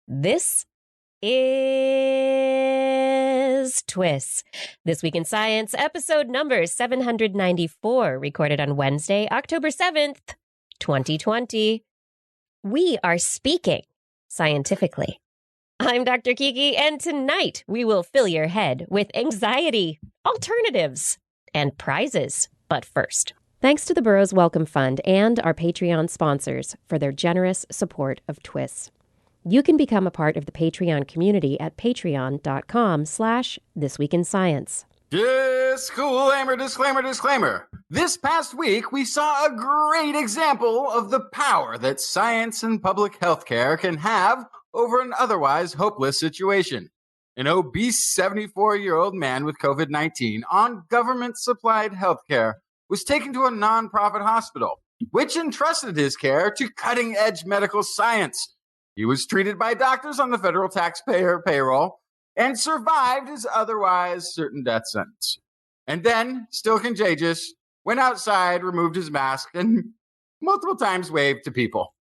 This is TWIS. This Week in Science, episode number 794, recorded on Wednesday, October 7th, 2020. We are speaking scientifically. I'm Dr. Kiki, and tonight we will fill your head with anxiety, alternatives, and prizes. But first, thanks to the Burroughs Welcome Fund and our Patreon sponsors for their generous support of TWIS. You can become a part of the Patreon community at patreon.com/thisweekinscience. Disclaimer. This past week, we saw a great example of the power that science and public health care can have over an otherwise hopeless situation. An obese 74-year-old man with COVID-19 on government-supplied health care was taken to a nonprofit hospital, which entrusted his care to cutting-edge medical science. He was treated by doctors on the federal taxpayer payroll and survived his otherwise certain death sentence. And then, still contagious, went outside, removed his mask, and multiple times waved to people.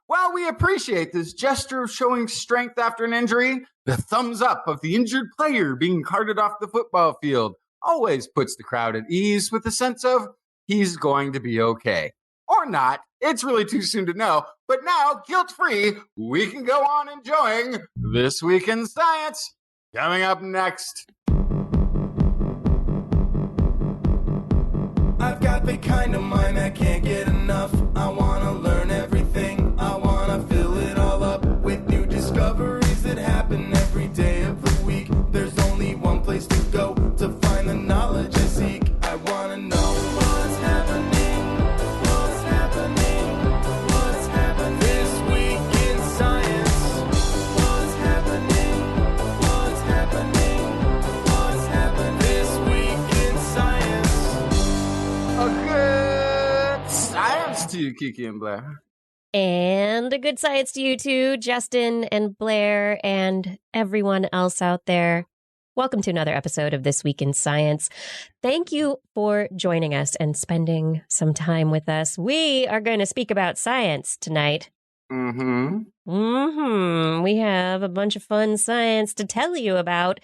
While we appreciate this gesture of showing strength after an injury, the thumbs up of the injured player being carted off the football field always puts the crowd at ease with a sense of he's going to be okay. Or not. It's really too soon to know. But now, guilt-free, we can go on enjoying This Week in Science. Coming up next. I've got the kind of mind that can't get enough. I want to learn everything. I want to fill it all up with new discoveries that happen every day of the week. There's only one place to go to find the knowledge I seek. I want to know what's happening. What's happening? What's happening this week in science? What's happening? What's happening? What's happening this week in science? A good science to you, Kiki and Blair. And a good science to you too, Justin and Blair and everyone else out there. Welcome to another episode of This Week in Science. Thank you for joining us and spending some time with us. We are going to speak about science tonight. We have a bunch of fun science to tell you about.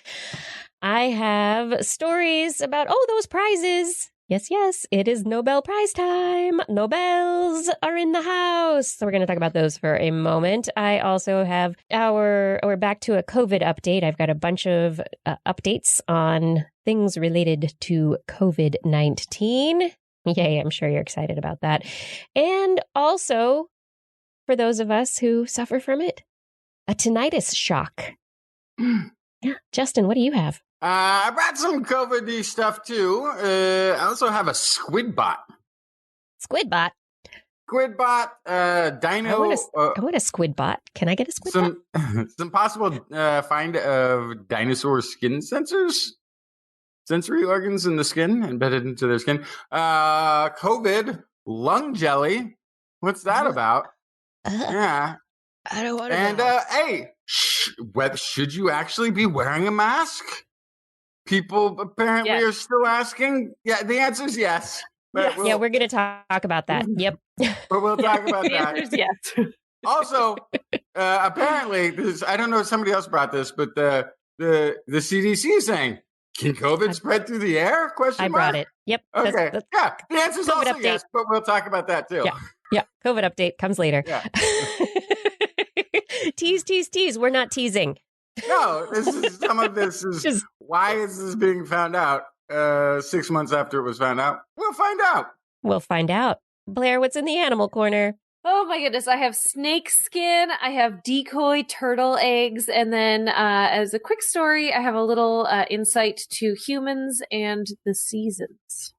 I have stories about, those prizes. Yes, it is Nobel Prize time. Nobels are in the house. So we're going to talk about those for a moment. I also have we're back to a COVID update. I've got a bunch of updates on things related to COVID-19. Yay, I'm sure you're excited about that. And also, for those of us who suffer from it, a tinnitus shock. Yeah, Justin, what do you have? I brought some COVID-y stuff, too. I also have a Squid bot. Squid bot? Dino. I want a Squid bot. Can I get a Squid bot? Some possible find of dinosaur skin sensors. Sensory organs in the skin, embedded into their skin. COVID, lung jelly. What's that about? Yeah. I don't want to And, know. hey, should you actually be wearing a mask? People apparently are still asking. Yeah, the answer is yes. But we're going to talk about that. Yep. But we'll talk about The that. answer is yes. Also, apparently, I don't know if somebody else brought this, but the CDC is saying, can COVID spread through the air? I brought it. Yep. Okay. Yeah, the answer is COVID also update. yes, but we'll talk about that too. Yeah. COVID update comes later. Yeah. Tease. We're not teasing. No, some of this is why is this being found out 6 months after it was found out? We'll find out. Blair, what's in the animal corner? Oh my goodness. I have snake skin. I have decoy turtle eggs. And then as a quick story, I have a little insight to humans and the seasons.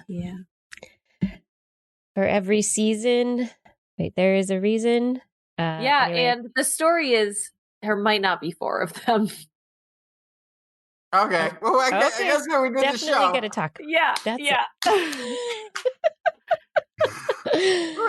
Yeah. For every season. Wait, there is a reason. Anyway. And the story is there might not be 4 of them. Okay. Well, I guess we did Definitely the show. got to talk. Yeah. Ooh,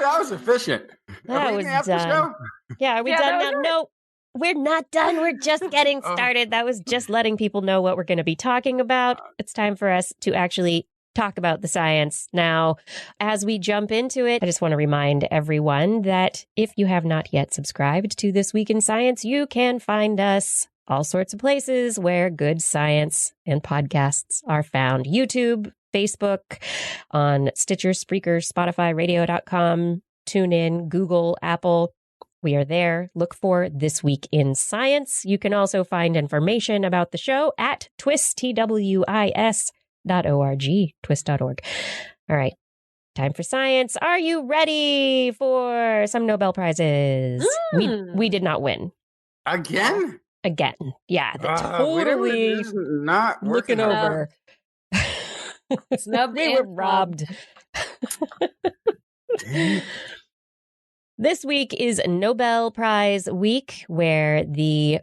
that was efficient. That was after done. show? Yeah, are we done now? No, we're not done. We're just getting started. That was just letting people know what we're going to be talking about. It's time for us to actually talk about the science. Now, as we jump into it, I just want to remind everyone that if you have not yet subscribed to This Week in Science, you can find us all sorts of places where good science and podcasts are found. YouTube, Facebook, on Stitcher, Spreaker, Spotify, radio.com, TuneIn, Google, Apple. We are there. Look for This Week in Science. You can also find information about the show at TWIS, TWIS.org, twist.org. All right. Time for science. Are you ready for some Nobel Prizes? We did not win. Again? Yeah. Totally not looking over. Snubbed we were robbed. This week is Nobel Prize week, where the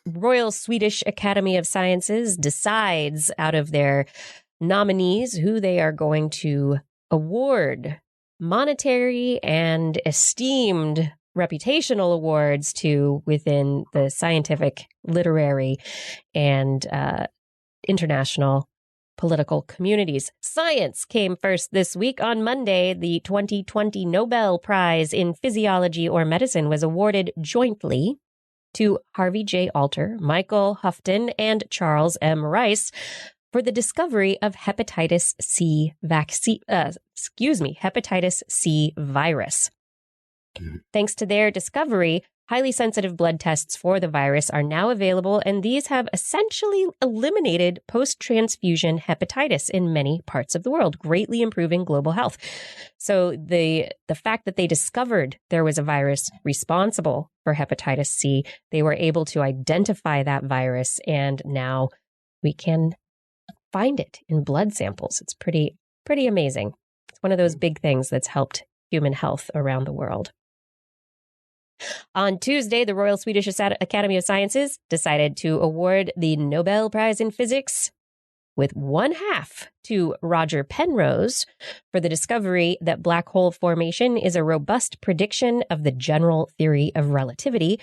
Royal Swedish Academy of Sciences decides out of their nominees who they are going to award monetary and esteemed reputational awards to within the scientific, literary, and international political communities. Science came first this week. On Monday, the 2020 Nobel Prize in Physiology or Medicine was awarded jointly to Harvey J. Alter, Michael Houghton, and Charles M. Rice for the discovery of hepatitis C hepatitis C virus. Thanks to their discovery, highly sensitive blood tests for the virus are now available, and these have essentially eliminated post-transfusion hepatitis in many parts of the world, greatly improving global health. So the fact that they discovered there was a virus responsible for hepatitis C, they were able to identify that virus, and now we can find it in blood samples. It's pretty amazing. It's one of those big things that's helped human health around the world. On Tuesday, the Royal Swedish Academy of Sciences decided to award the Nobel Prize in Physics with 1/2 to Roger Penrose for the discovery that black hole formation is a robust prediction of the general theory of relativity,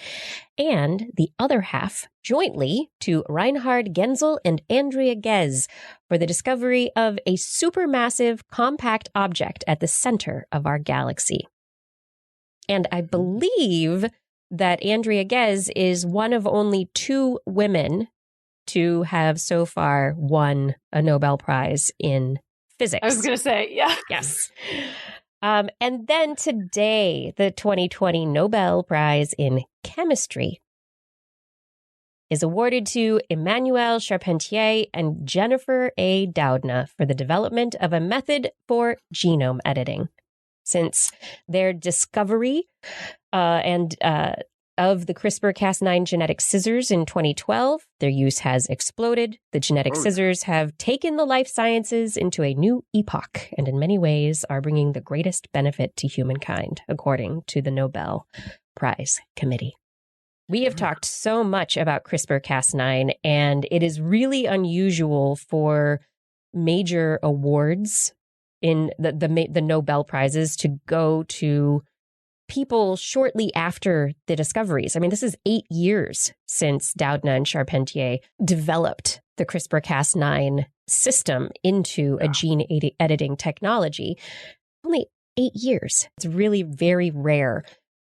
and the other half jointly to Reinhard Genzel and Andrea Ghez for the discovery of a supermassive compact object at the center of our galaxy. And I believe that Andrea Ghez is one of only 2 women to have so far won a Nobel Prize in physics. I was going to say, yeah. Yes. And then today, the 2020 Nobel Prize in Chemistry is awarded to Emmanuel Charpentier and Jennifer A. Doudna for the development of a method for genome editing. Since their discovery of the CRISPR-Cas9 genetic scissors in 2012, their use has exploded. The genetic scissors have taken the life sciences into a new epoch and in many ways are bringing the greatest benefit to humankind, according to the Nobel Prize Committee. We have talked so much about CRISPR-Cas9, and it is really unusual for major awards in the Nobel Prizes to go to people shortly after the discoveries. I mean, this is 8 years since Doudna and Charpentier developed the CRISPR-Cas9 system into a gene editing technology. Only 8 years. It's really very rare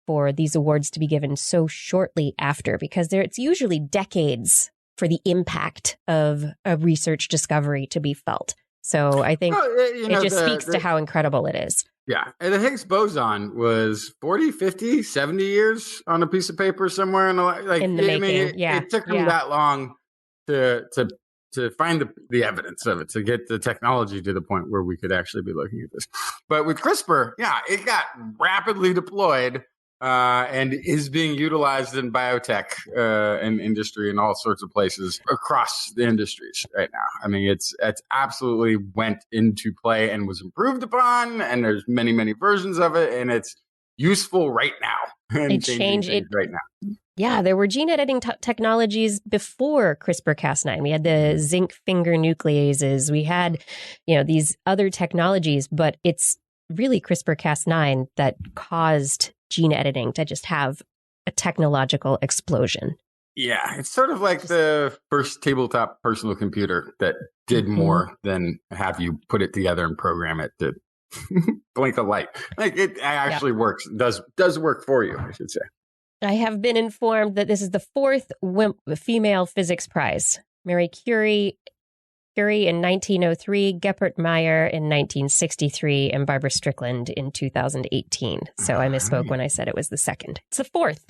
for these awards to be given so shortly after, because it's usually decades for the impact of a research discovery to be felt. So I think it just speaks to how incredible it is. Yeah. And the Higgs boson was 40, 50, 70 years on a piece of paper somewhere in the making. It took them that long to find the evidence of it, to get the technology to the point where we could actually be looking at this. But with CRISPR, it got rapidly deployed and is being utilized in biotech and industry and all sorts of places across the industries right now. I mean, it's absolutely went into play and was improved upon, and there's many, many versions of it, and it's useful right now. It changed it right now. Yeah, there were gene editing technologies before CRISPR-Cas9. We had the zinc finger nucleases. We had, these other technologies, but it's really CRISPR-Cas9 that caused gene editing to just have a technological explosion. Yeah, it's sort of like the first tabletop personal computer that did more than have you put it together and program it to blink a light. Like it actually works, does work for you, I should say. I have been informed that this is the fourth female physics prize. Marie Curie in 1903, Geppert Meyer in 1963, and Barbara Strickland in 2018. So I misspoke when I said it was the second. It's the fourth.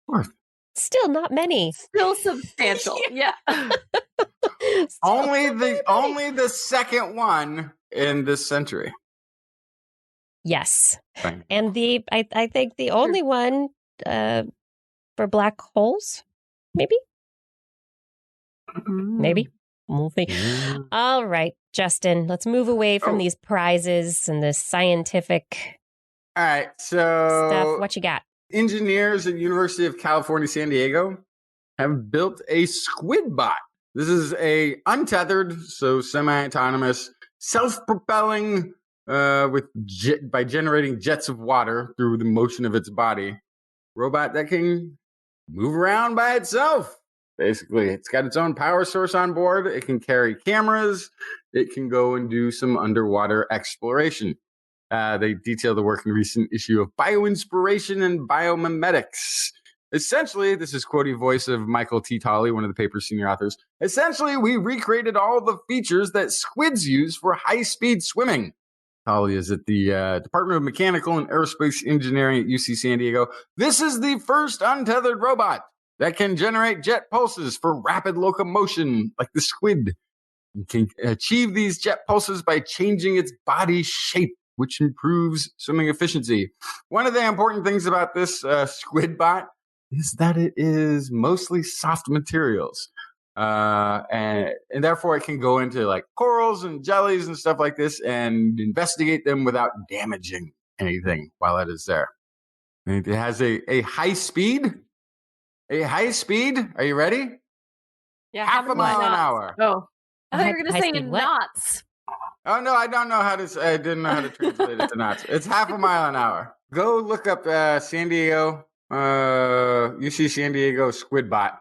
Fourth. Still not many. Still substantial. Yeah. Only the second one in this century. Yes. And I think the only one for black holes, maybe? Maybe. We'll see. All right, Justin, let's move away from these prizes and this scientific All right, so stuff. What you got? Engineers at University of California, San Diego have built a Squid bot. This is a untethered, so semi-autonomous, self-propelling by generating jets of water through the motion of its body. Robot that can move around by itself. Basically, it's got its own power source on board. It can carry cameras. It can go and do some underwater exploration. They detail the work in a recent issue of Bioinspiration and Biomimetics. Essentially, this is quoting voice of Michael T. Tolley, one of the paper's senior authors. Essentially, we recreated all the features that squids use for high-speed swimming. Tolley is at the Department of Mechanical and Aerospace Engineering at UC San Diego. This is the first untethered robot that can generate jet pulses for rapid locomotion, like the squid. It can achieve these jet pulses by changing its body shape, which improves swimming efficiency. One of the important things about this squid bot is that it is mostly soft materials. And therefore it can go into like corals and jellies and stuff like this and investigate them without damaging anything while it is there. And it has a high speed. A high speed. Are you ready? Yeah, half a mile an hour. Oh, I thought you were going to say in knots. Oh no, I don't know how to. I didn't know how to translate it to knots. It's half a mile an hour. Go look up San Diego, UC San Diego Squid bot.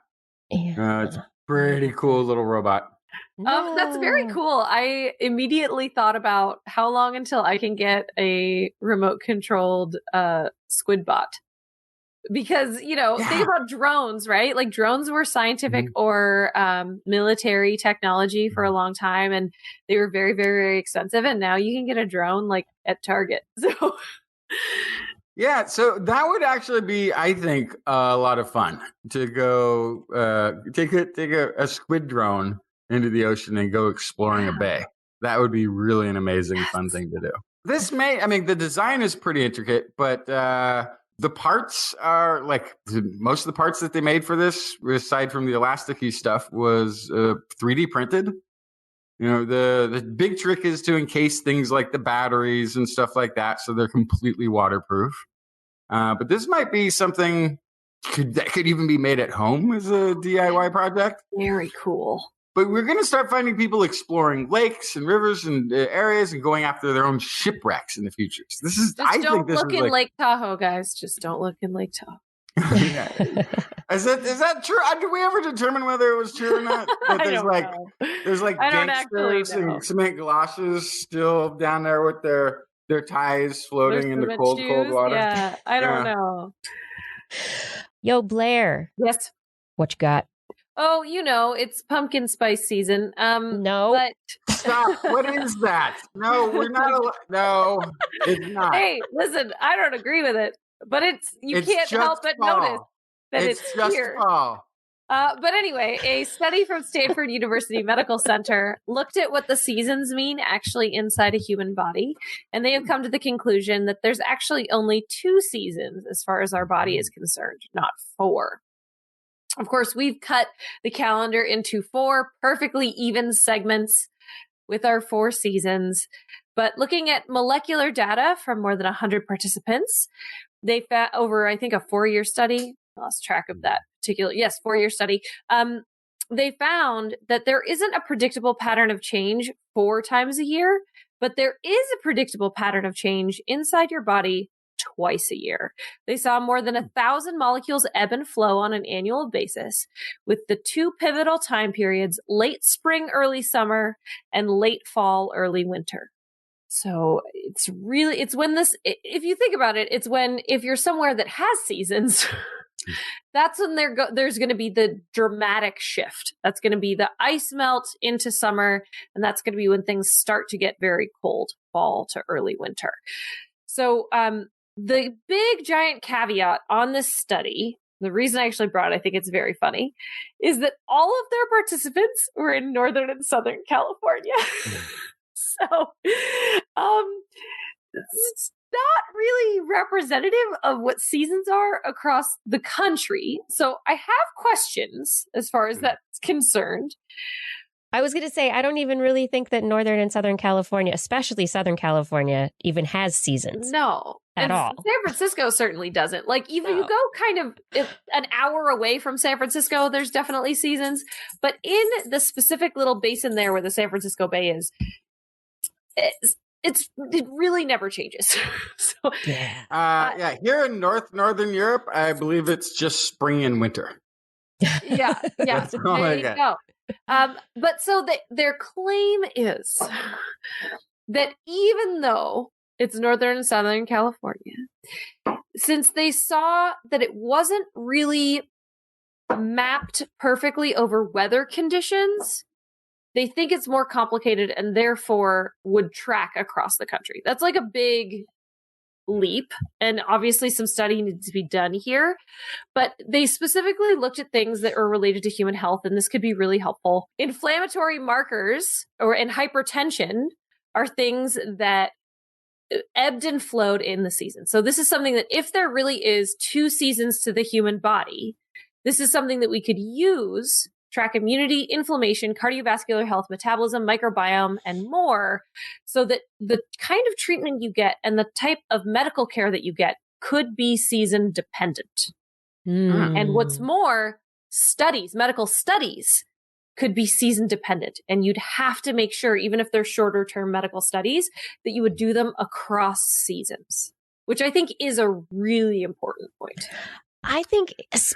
It's a pretty cool little robot. That's very cool. I immediately thought about how long until I can get a remote controlled squid bot. Because, think about drones, right? Like drones were scientific or military technology for a long time, and they were very, very, very expensive. And now you can get a drone like at Target. So, yeah, so that would actually be, I think, a lot of fun to go take a squid drone into the ocean and go exploring a bay. That would be really an amazing, fun thing to do. The design is pretty intricate, but the parts are like most of the parts that they made for this, aside from the elasticy stuff, was 3D printed. The big trick is to encase things like the batteries and stuff like that, so they're completely waterproof. But this might be something that could even be made at home as a DIY project. Very cool. But we're going to start finding people exploring lakes and rivers and areas and going after their own shipwrecks in the future. So don't look in Lake Tahoe, guys. Just don't look in Lake Tahoe. Is that true? Did we ever determine whether it was true or not? There's gangsters and cement galoshes still down there with their ties floating in the cold water. Yeah, I don't know. Yo, Blair. Yes. What you got? Oh, it's pumpkin spice season. No. But... Stop. What is that? No, we're not. No, it's not. Hey, listen, I don't agree with it, but you can't help but notice that it's just here. fall. But anyway, a study from Stanford University Medical Center looked at what the seasons mean actually inside a human body. And they have come to the conclusion that there's actually only 2 seasons as far as our body is concerned, not 4. Of course, we've cut the calendar into 4 perfectly even segments with our 4 seasons. But looking at molecular data from more than 100 participants, they found over, I think, a 4-year study. I lost track of that particular. Yes, 4-year study. They found that there isn't a predictable pattern of change 4 times a year, but there is a predictable pattern of change inside your body twice a year. They saw more than 1,000 molecules ebb and flow on an annual basis, with the two pivotal time periods, late spring, early summer, and late fall, early winter. So it's when this, if you think about it, it's when, if you're somewhere that has seasons, that's when there's going to be the dramatic shift. That's going to be the ice melt into summer, and that's going to be when things start to get very cold, fall to early winter. So the big giant caveat on this study, the reason I actually brought it, I think it's very funny, is that all of their participants were in Northern and Southern California. So it's not really representative of what seasons are across the country. So I have questions as far as that's concerned. I was going to say, I don't even really think that Northern and Southern California, especially Southern California, even has seasons. No. At all. San Francisco certainly doesn't. Like, even you go kind of an hour away from San Francisco, there's definitely seasons. But in the specific little basin there where the San Francisco Bay is, it really never changes. So, here in Northern Europe, I believe it's just spring and winter. Yeah. There you go. But so their claim is that even though it's Northern and Southern California, since they saw that it wasn't really mapped perfectly over weather conditions, they think it's more complicated and therefore would track across the country. That's like a big leap. And obviously some study needs to be done here. But they specifically looked at things that are related to human health, and this could be really helpful. Inflammatory markers and hypertension are things that ebbed and flowed in the season. So this is something that if there really is two seasons to the human body, this is something that we could use, track immunity, inflammation, cardiovascular health, metabolism, microbiome, and more, so that the kind of treatment you get and the type of medical care that you get could be season dependent. And what's more, medical studies could be season dependent. And you'd have to make sure, even if they're shorter term medical studies, that you would do them across seasons, which I think is a really important point. I think it's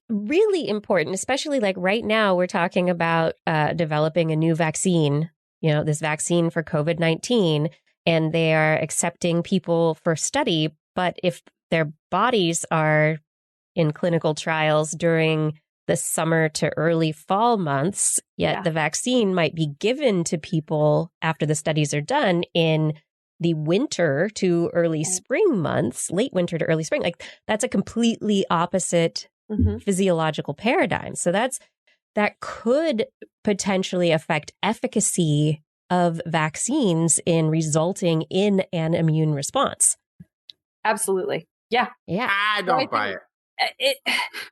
really important, especially like right now, we're talking about developing a new vaccine, this vaccine for COVID-19, and they are accepting people for study. But if their bodies are in clinical trials during the summer to early fall months, yet the vaccine might be given to people after the studies are done in the winter to early spring months, late winter to early spring, like that's a completely opposite physiological paradigm. So that could potentially affect efficacy of vaccines in resulting in an immune response. Absolutely. Yeah. I don't buy it.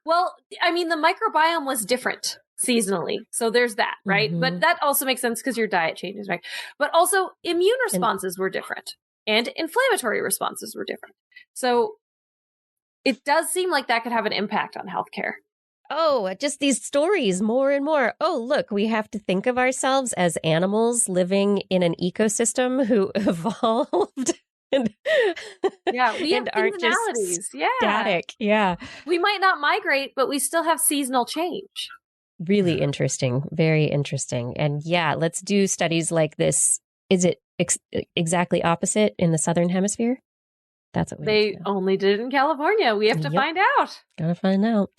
Well, I mean, the microbiome was different seasonally. So there's that, right? But that also makes sense because your diet changes, right? But also immune responses were different and inflammatory responses were different. So it does seem like that could have an impact on healthcare. Oh, just these stories more and more. Oh, look, we have to think of ourselves as animals living in an ecosystem who evolved. We have seasonalities. Static. Yeah. We might not migrate, but we still have seasonal change. Really interesting. Very interesting. And let's do studies like this. Is it exactly opposite in the Southern Hemisphere? That's what they only did in California. We have to find out. Gotta find out.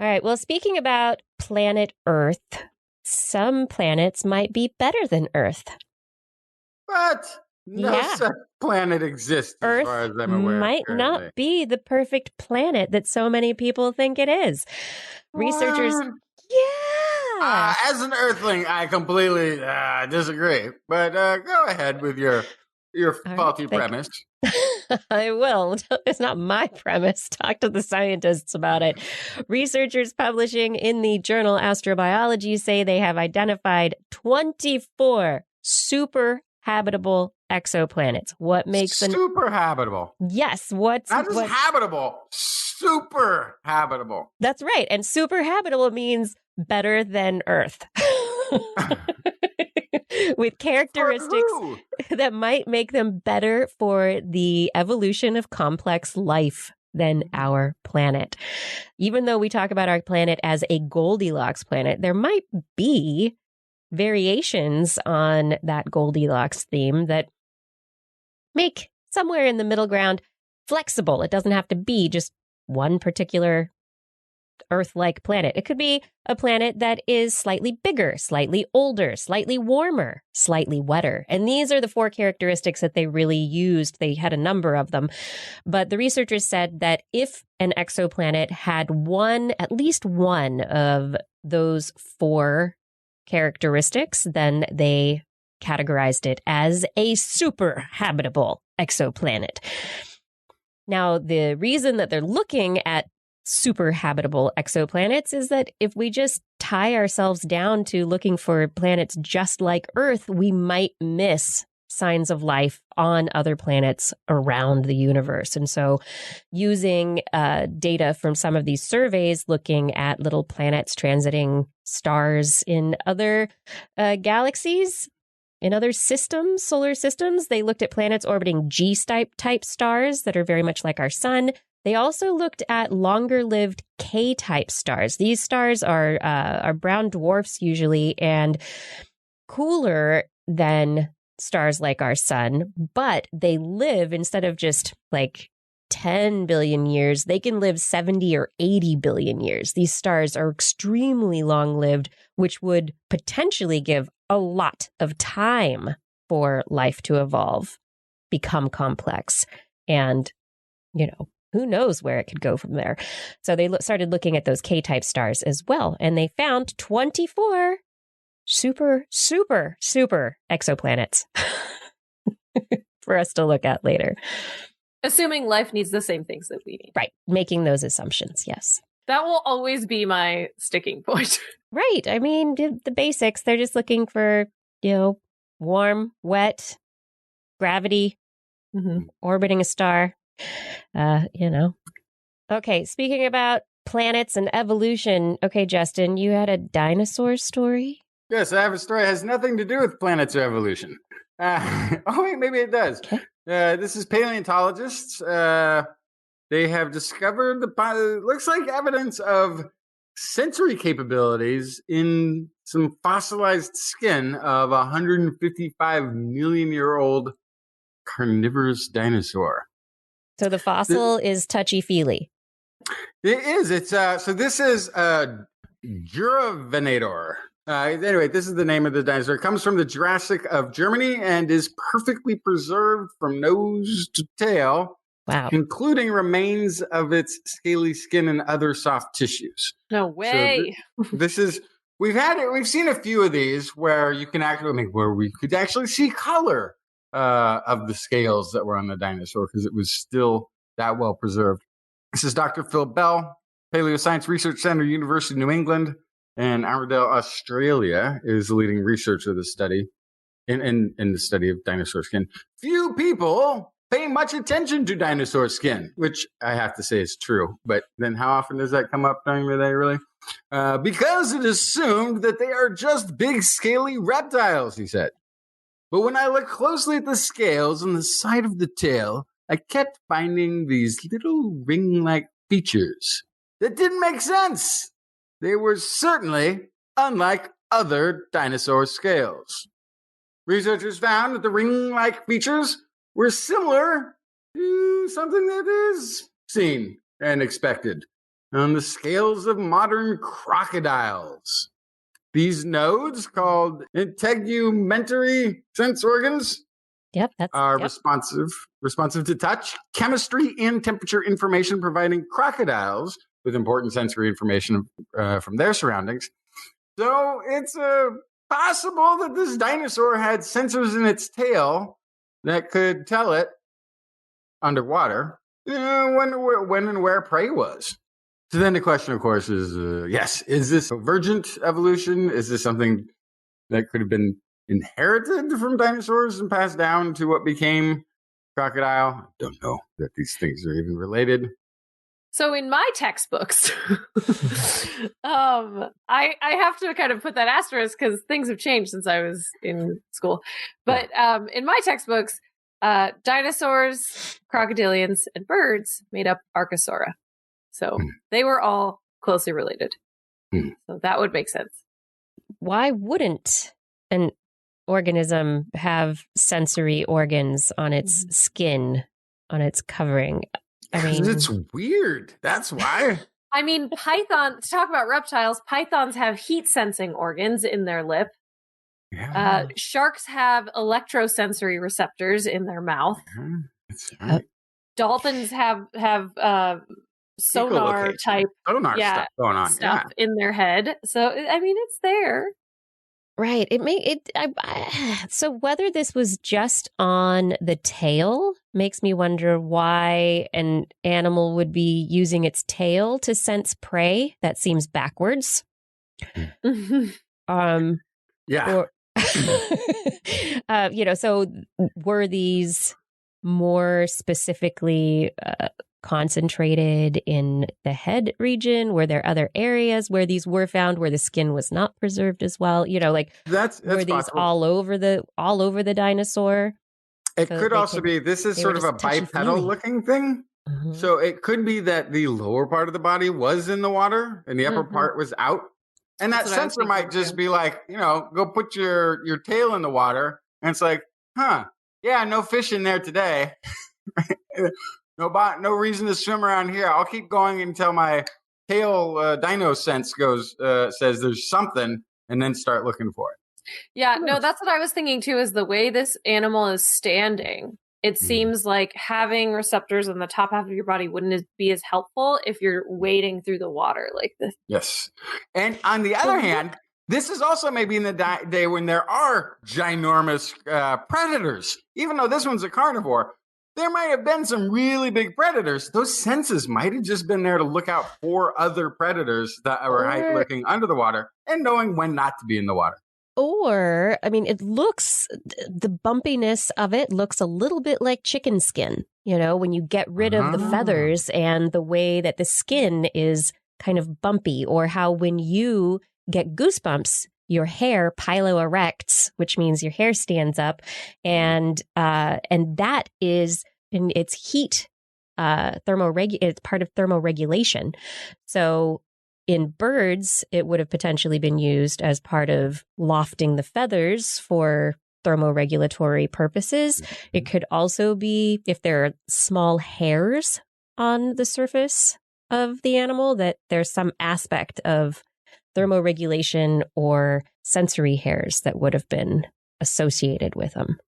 All right. Well, speaking about planet Earth, some planets might be better than Earth. What? No such planet exists Earth as far as I'm aware. Might currently. not be the perfect planet that so many people think it is. Researchers... As an Earthling, I completely disagree. But go ahead with your faulty premise. I will. It's not my premise. Talk to the scientists about it. Researchers publishing in the journal Astrobiology say they have identified 24 super habitable exoplanets. What makes super habitable? Yes. Not just habitable. Super habitable. That's right. And super habitable means better than Earth. with characteristics For who? that might make them better for the evolution of complex life than our planet. Even though we talk about our planet as a Goldilocks planet, there might be variations on that Goldilocks theme that make somewhere in the middle ground flexible. It doesn't have to be just one particular Earth-like planet. It could be a planet that is slightly bigger, slightly older, slightly warmer, slightly wetter. And these are the 4 characteristics that they really used. They had a number of them. But the researchers said that if an exoplanet had at least one of those 4 characteristics, then they categorized it as a super habitable exoplanet. Now, the reason that they're looking at super habitable exoplanets is that if we just tie ourselves down to looking for planets just like Earth, we might miss signs of life on other planets around the universe. And so using data from some of these surveys, looking at little planets transiting stars in other galaxies, in other systems, solar systems, they looked at planets orbiting G-type stars that are very much like our sun. They also looked at longer-lived K-type stars. These stars are brown dwarfs usually and cooler than stars like our sun, but they live, instead of just like 10 billion years, they can live 70 or 80 billion years. These stars are extremely long-lived, which would potentially give a lot of time for life to evolve, become complex, and, who knows where it could go from there. So they started looking at those K-type stars as well, and they found 24 super, super, super exoplanets for us to look at later. Assuming life needs the same things that we need. Right. Making those assumptions, yes. That will always be my sticking point. Right. I mean, the basics. They're just looking for, warm, wet, gravity, orbiting a star. Okay, speaking about planets and evolution. Okay, Justin, you had a dinosaur story? Yes, I have a story that has nothing to do with planets or evolution. Wait, maybe it does. Okay. This is paleontologists. They have discovered looks like evidence of sensory capabilities in some fossilized skin of a 155 million year old carnivorous dinosaur. So the fossil is touchy-feely. It is. It's so this is Juravenator. Anyway, this is the name of the dinosaur. It comes from the Jurassic of Germany and is perfectly preserved from nose to tail. Wow. Including remains of its scaly skin and other soft tissues. No way. So we've seen a few of these where you can where we could actually see color of the scales that were on the dinosaur because it was still that well preserved. This is Dr. Phil Bell, Paleoscience Research Center, University of New England, and Armidale, Australia, is the leading researcher of the study in the study of dinosaur skin. Few people pay much attention to dinosaur skin, which I have to say is true. But then how often does that come up during the day, really? Because it is assumed that they are just big, scaly reptiles, he said. But when I looked closely at the scales on the side of the tail, I kept finding these little ring-like features that didn't make sense. They were certainly unlike other dinosaur scales. Researchers found that the ring-like features were similar to something that is seen and expected on the scales of modern crocodiles. These nodes, called integumentary sense organs, are responsive to touch, chemistry, and temperature information, providing crocodiles with important sensory information from their surroundings. So it's possible that this dinosaur had sensors in its tail that could tell it underwater when and where prey was. So then the question, of course, is, is this emergent evolution? Is this something that could have been inherited from dinosaurs and passed down to what became crocodile? I don't know that these things are even related. So in my textbooks, I have to kind of put that asterisk because things have changed since I was in school. But in my textbooks, dinosaurs, crocodilians, and birds made up Archosaura. So they were all closely related. So that would make sense. Why wouldn't an organism have sensory organs on its skin, on its covering? I mean, it's weird. That's why. I mean, to talk about reptiles, pythons have heat sensing organs in their lip. Yeah. Sharks have electrosensory receptors in their mouth. That's right. Dolphins have sonar type stuff going on in their head. So I mean, it's there. Right. So whether this was just on the tail makes me wonder why an animal would be using its tail to sense prey. That seems backwards. Yeah. So were these more specifically concentrated in the head region? Were there other areas where these were found where the skin was not preserved as well? That's were these possible. all over the dinosaur? It could also be this is sort of a bipedal looking thing. Mm-hmm. So it could be that the lower part of the body was in the water and the upper part was out. And that sensor might just be like, go put your tail in the water. And it's like, yeah, no fish in there today. No reason to swim around here. I'll keep going until my tail dino sense says there's something, and then start looking for it. Yeah, no, that's what I was thinking too, is the way this animal is standing. It seems like having receptors on the top half of your body wouldn't be as helpful if you're wading through the water like this. Yes. And on the other hand, this is also maybe in the day when there are ginormous predators. Even though this one's a carnivore, there might have been some really big predators. Those senses might have just been there to look out for other predators that were looking under the water and knowing when not to be in the water. Or, I mean, the bumpiness of it looks a little bit like chicken skin, when you get rid of the feathers and the way that the skin is kind of bumpy, or how when you get goosebumps, your hair piloerects, which means your hair stands up, and that is in its heat, it's part of thermoregulation. So in birds, it would have potentially been used as part of lofting the feathers for thermoregulatory purposes. It could also be if there are small hairs on the surface of the animal, that there's some aspect of thermoregulation or sensory hairs that would have been associated with them.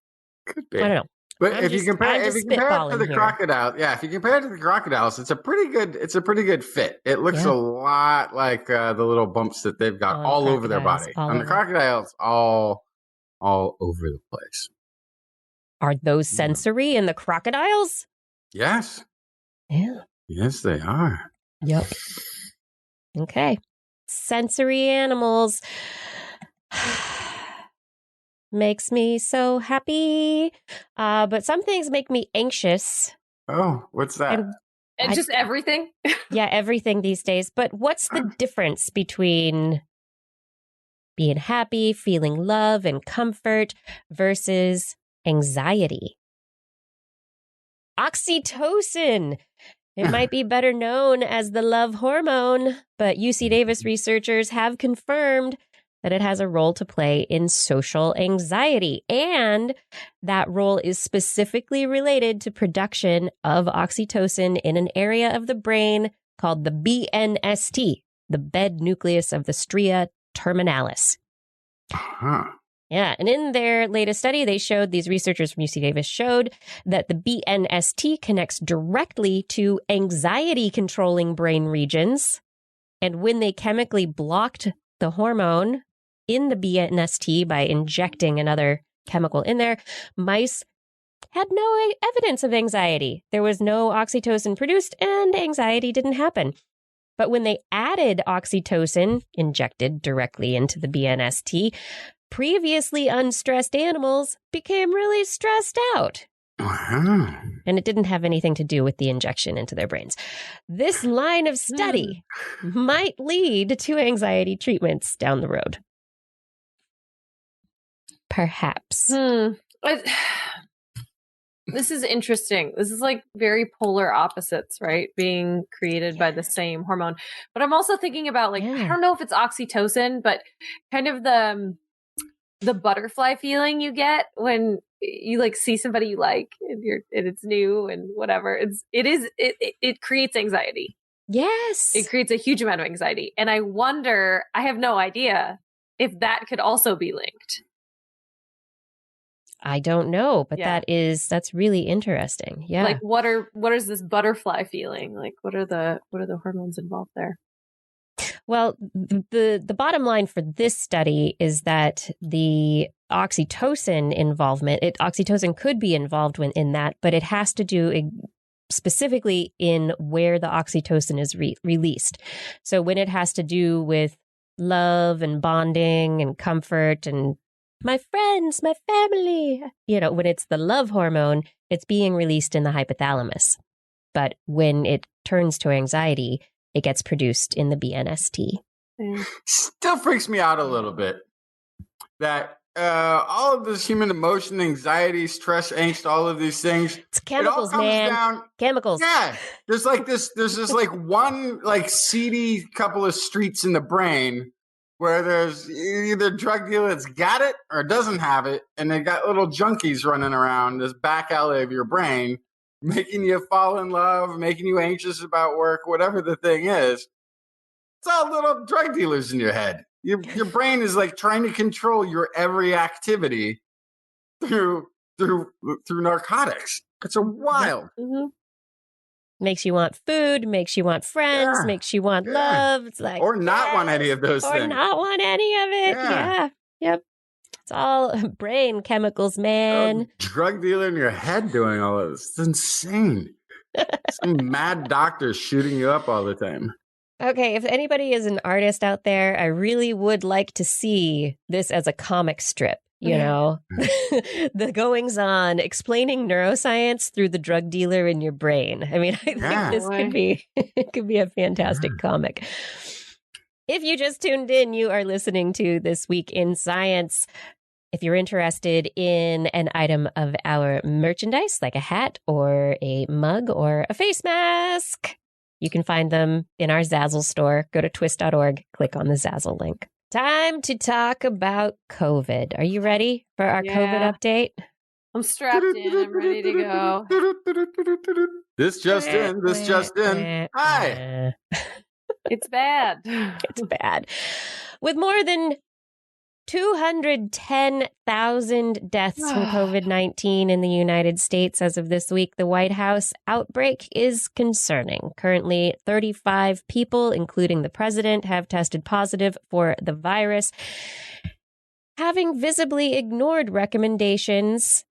Could be. I don't know. But if you compare it to the crocodile, if you compare it to the crocodiles, it's a pretty good fit. It looks a lot like the little bumps that they've got all over their body. On the crocodiles, all over the place. Are those sensory in the crocodiles? Yes. Yeah. Yes, they are. Yep. Okay. Sensory animals. Makes me so happy. But some things make me anxious. Oh, what's that? And just everything? Yeah, everything these days. But what's the difference between being happy, feeling love and comfort versus anxiety? Oxytocin. It might be better known as the love hormone, but UC Davis researchers have confirmed that it has a role to play in social anxiety. And that role is specifically related to production of oxytocin in an area of the brain called the BNST, the bed nucleus of the stria terminalis. Yeah, and in their latest study, these researchers from UC Davis showed that the BNST connects directly to anxiety-controlling brain regions. And when they chemically blocked the hormone in the BNST by injecting another chemical in there, mice had no evidence of anxiety. There was no oxytocin produced and anxiety didn't happen. But when they added oxytocin injected directly into the BNST, previously unstressed animals became really stressed out. Wow. And it didn't have anything to do with the injection into their brains. This line of study might lead to anxiety treatments down the road. Perhaps. This is interesting. This is like very polar opposites, right? Being created by the same hormone. But I'm also thinking about like, I don't know if it's oxytocin, but kind of the butterfly feeling you get when you like see somebody you like and it's new and whatever. It creates anxiety. Yes. It creates a huge amount of anxiety. And I wonder, I have no idea if that could also be linked. I don't know, but that's really interesting. Yeah. Like what is this butterfly feeling? Like what are the hormones involved there? Well, the bottom line for this study is that the oxytocin involvement, oxytocin could be involved in that, but it has to do specifically in where the oxytocin is released. So when it has to do with love and bonding and comfort and my friends, my family, when it's the love hormone, it's being released in the hypothalamus. But when it turns to anxiety, it gets produced in the BNST. Still freaks me out a little bit that all of this human emotion, anxiety, stress, angst, all of these things. It's chemicals, it all comes down, chemicals. Yeah. There's this like one like seedy couple of streets in the brain where there's either drug dealer that's got it or doesn't have it, and they got little junkies running around this back alley of your brain, making you fall in love, making you anxious about work, whatever the thing is. It's all little drug dealers in your head. Your brain is like trying to control your every activity through narcotics. It's a wild. Mm-hmm. Makes you want food, makes you want friends, makes you want love. It's like or not want any of those things. Or not want any of it. Yeah. Yep. It's all brain chemicals, man. Drug dealer in your head doing all of this. It's insane. Some mad doctor shooting you up all the time. Okay, if anybody is an artist out there, I really would like to see this as a comic strip. The goings on explaining neuroscience through the drug dealer in your brain. I mean, I think this could be a fantastic comic. If you just tuned in, you are listening to This Week in Science. If you're interested in an item of our merchandise, like a hat or a mug or a face mask, you can find them in our Zazzle store. Go to TWIS.org, click on the Zazzle link. Time to talk about COVID. Are you ready for our COVID update? I'm strapped in. I'm ready to go. This just in. Hi. It's bad. It's bad. With more than 210,000 deaths from COVID-19 in the United States as of this week, the White House outbreak is concerning. Currently, 35 people, including the president, have tested positive for the virus, having visibly ignored recommendations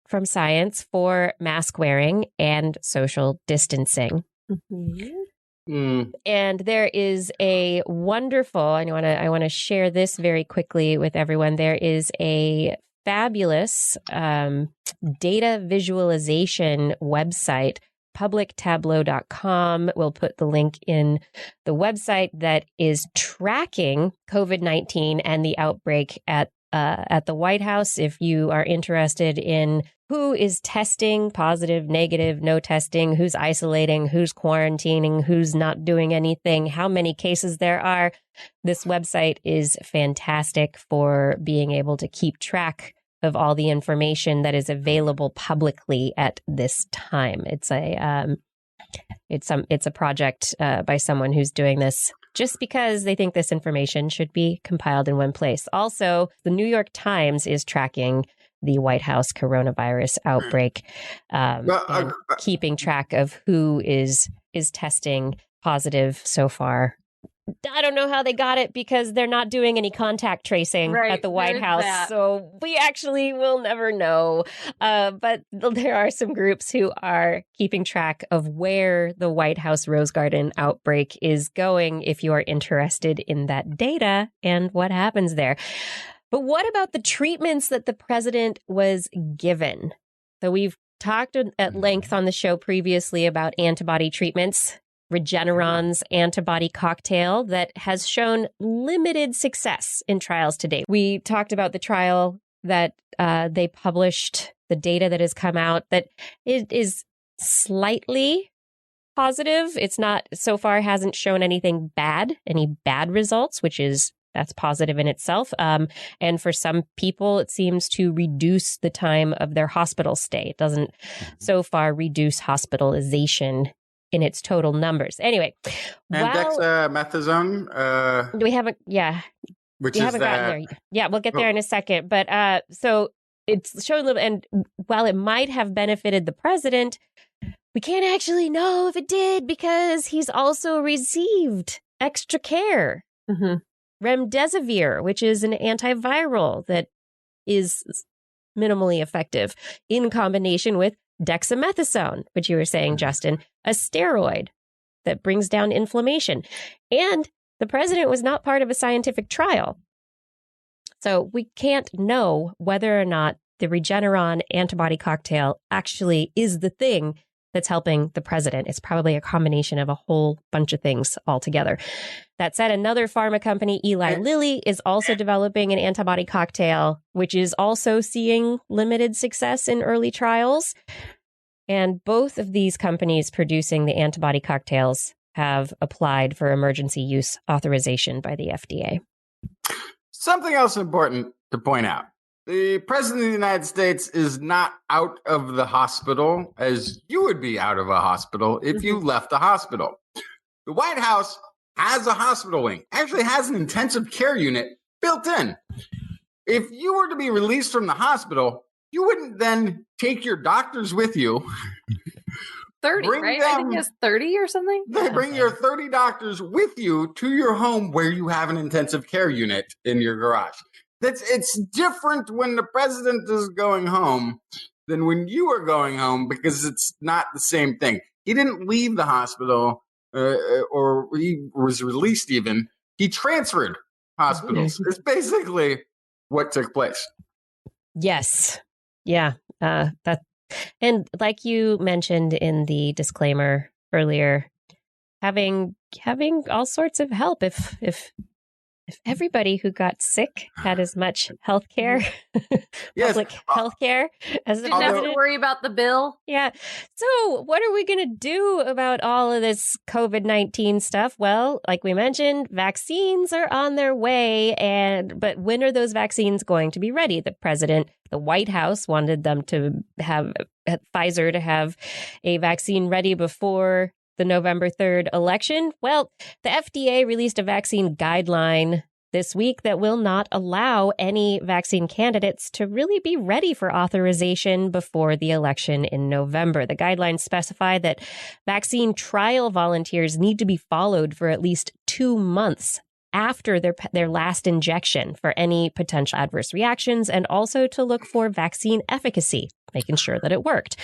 from science for mask wearing and social distancing. Mm-hmm. And there is a wonderful, I want to share this very quickly with everyone. There is a fabulous data visualization website, publictableau.com. We'll put the link in the website that is tracking COVID-19 and the outbreak at the White House. If you are interested in who is testing positive, negative, no testing, who's isolating, who's quarantining, who's not doing anything, how many cases there are, this website is fantastic for being able to keep track of all the information that is available publicly at this time. It's a project by someone who's doing this just because they think this information should be compiled in one place. Also, the New York Times is tracking the White House coronavirus outbreak, and keeping track of who is testing positive so far. I don't know how they got it because they're not doing any contact tracing at the White House. So we actually will never know. But there are some groups who are keeping track of where the White House Rose Garden outbreak is going if you are interested in that data and what happens there. But what about the treatments that the president was given? So we've talked at length on the show previously about antibody treatments. Regeneron's antibody cocktail that has shown limited success in trials to date. We talked about the trial that they published, the data that has come out, that it is slightly positive. It's not, so far hasn't shown anything bad, any bad results, that's positive in itself. And for some people, it seems to reduce the time of their hospital stay. It doesn't so far reduce hospitalization in its total numbers. Anyway. And dexamethasone. We haven't, Which we is haven't that, gotten there. Yeah, we'll get there in a second. But so it's showing a little, and while it might have benefited the president, we can't actually know if it did because he's also received extra care. Mm-hmm. Remdesivir, which is an antiviral that is minimally effective in combination with dexamethasone, which you were saying, Justin, a steroid that brings down inflammation. And the president was not part of a scientific trial. So we can't know whether or not the Regeneron antibody cocktail actually is the thing that's helping the president. It's probably a combination of a whole bunch of things altogether. That said, another pharma company, Eli Lilly, is also developing an antibody cocktail, which is also seeing limited success in early trials. And both of these companies producing the antibody cocktails have applied for emergency use authorization by the FDA. Something else important to point out. The president of the United States is not out of the hospital as you would be out of a hospital if you left the hospital. The White House has a hospital wing, actually has an intensive care unit built in. If you were to be released from the hospital, you wouldn't then take your doctors with you. 30, right? I think it's 30 or something. They bring your 30 doctors with you to your home where you have an intensive care unit in your garage. It's different when the president is going home than when you are going home because it's not the same thing. He didn't leave the hospital or he was released even. He transferred hospitals. It's basically what took place. Yes. Yeah. And like you mentioned in the disclaimer earlier, having all sorts of help if everybody who got sick had as much health care, public health care as the president, didn't have to worry about the bill. Yeah. So what are we going to do about all of this COVID-19 stuff? Well, like we mentioned, vaccines are on their way. But when are those vaccines going to be ready? The White House wanted them to have Pfizer to have a vaccine ready before the November 3rd election. Well, the FDA released a vaccine guideline this week that will not allow any vaccine candidates to really be ready for authorization before the election in November. The guidelines specify that vaccine trial volunteers need to be followed for at least 2 months after their last injection for any potential adverse reactions, and also to look for vaccine efficacy, making sure that it worked.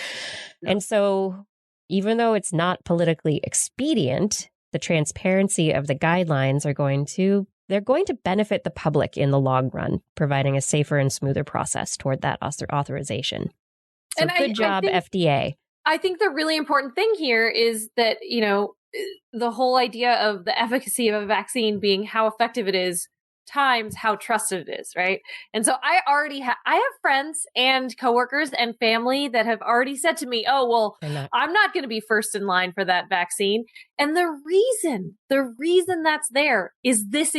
And so even though it's not politically expedient, the transparency of the guidelines are going to benefit the public in the long run, providing a safer and smoother process toward that authorization. So and good job, FDA. I think the really important thing here is that, the whole idea of the efficacy of a vaccine being how effective it is times how trusted it is, right? And so I already I have friends and coworkers and family that have already said to me, "Oh, well, I'm not going to be first in line for that vaccine." And the reason that's there is this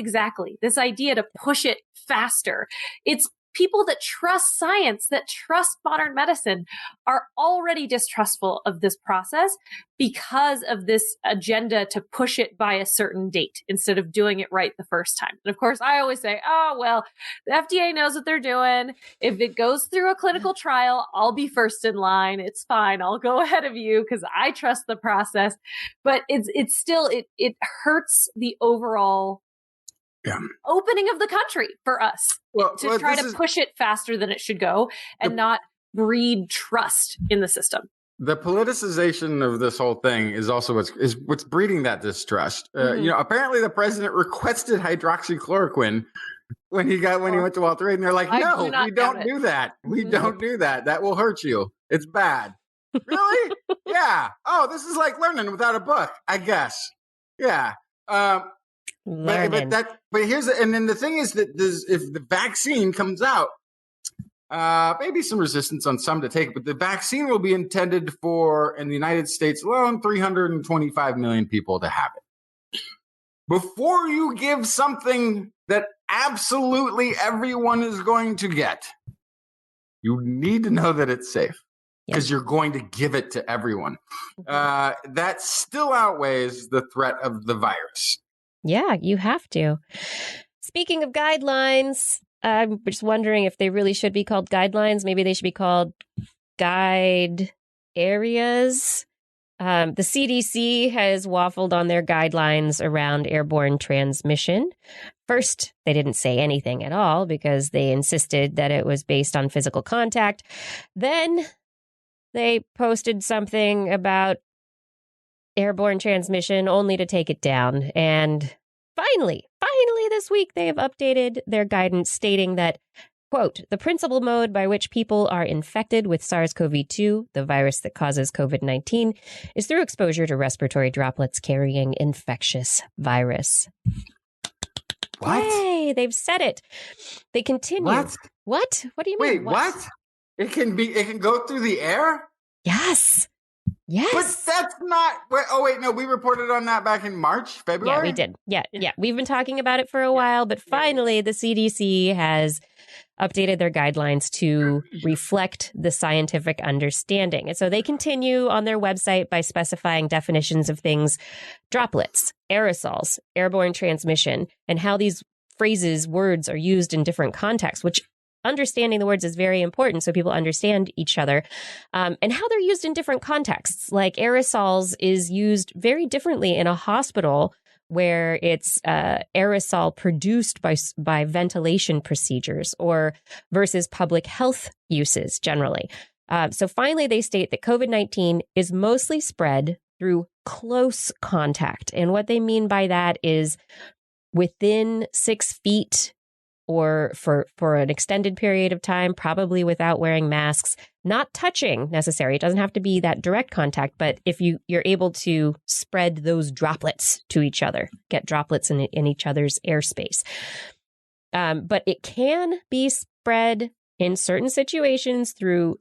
idea to push it faster. It's people that trust science, that trust modern medicine, are already distrustful of this process because of this agenda to push it by a certain date instead of doing it right the first time. And of course, I always say, oh, well, the FDA knows what they're doing. If it goes through a clinical trial, I'll be first in line. It's fine. I'll go ahead of you because I trust the process. But it's still, it hurts the overall opening of the country for us to try to push it faster than it should go and not breed trust in the system. The politicization of this whole thing is also what's breeding that distrust. Apparently the president requested hydroxychloroquine when he went to Walter Reed, and they're like, "No, we don't do that. We don't do that. That will hurt you. It's bad." Really? Yeah. Oh, this is like learning without a book, I guess. Yeah. Learning. But and then the thing is that if the vaccine comes out, maybe some resistance on some to take it, but the vaccine will be intended for, in the United States alone, 325 million people to have it. Before you give something that absolutely everyone is going to get, you need to know that it's safe, because you're going to give it to everyone. That still outweighs the threat of the virus. Yeah, you have to. Speaking of guidelines, I'm just wondering if they really should be called guidelines. Maybe they should be called guide areas. The CDC has waffled on their guidelines around airborne transmission. First, they didn't say anything at all because they insisted that it was based on physical contact. Then they posted something about airborne transmission only to take it down. And finally this week, they have updated their guidance stating that, quote, the principal mode by which people are infected with SARS-CoV-2, the virus that causes COVID-19, is through exposure to respiratory droplets carrying infectious virus. What? Yay, they've said it. They continue. What? What do you mean? Wait, what? It can go through the air? Yes. But that's not. No, we reported on that back in March, February. Yeah, we did. Yeah. We've been talking about it for a while, but finally the CDC has updated their guidelines to reflect the scientific understanding. And so they continue on their website by specifying definitions of things: droplets, aerosols, airborne transmission, and how these phrases, words are used in different contexts, which understanding the words is very important so people understand each other, and how they're used in different contexts. Like aerosols is used very differently in a hospital where it's aerosol produced by ventilation procedures or versus public health uses generally. So finally, they state that COVID-19 is mostly spread through close contact. And what they mean by that is within 6 feet or for an extended period of time, probably without wearing masks, not touching necessary. It doesn't have to be that direct contact, but if you're able to spread those droplets to each other, get droplets in each other's airspace. But it can be spread in certain situations through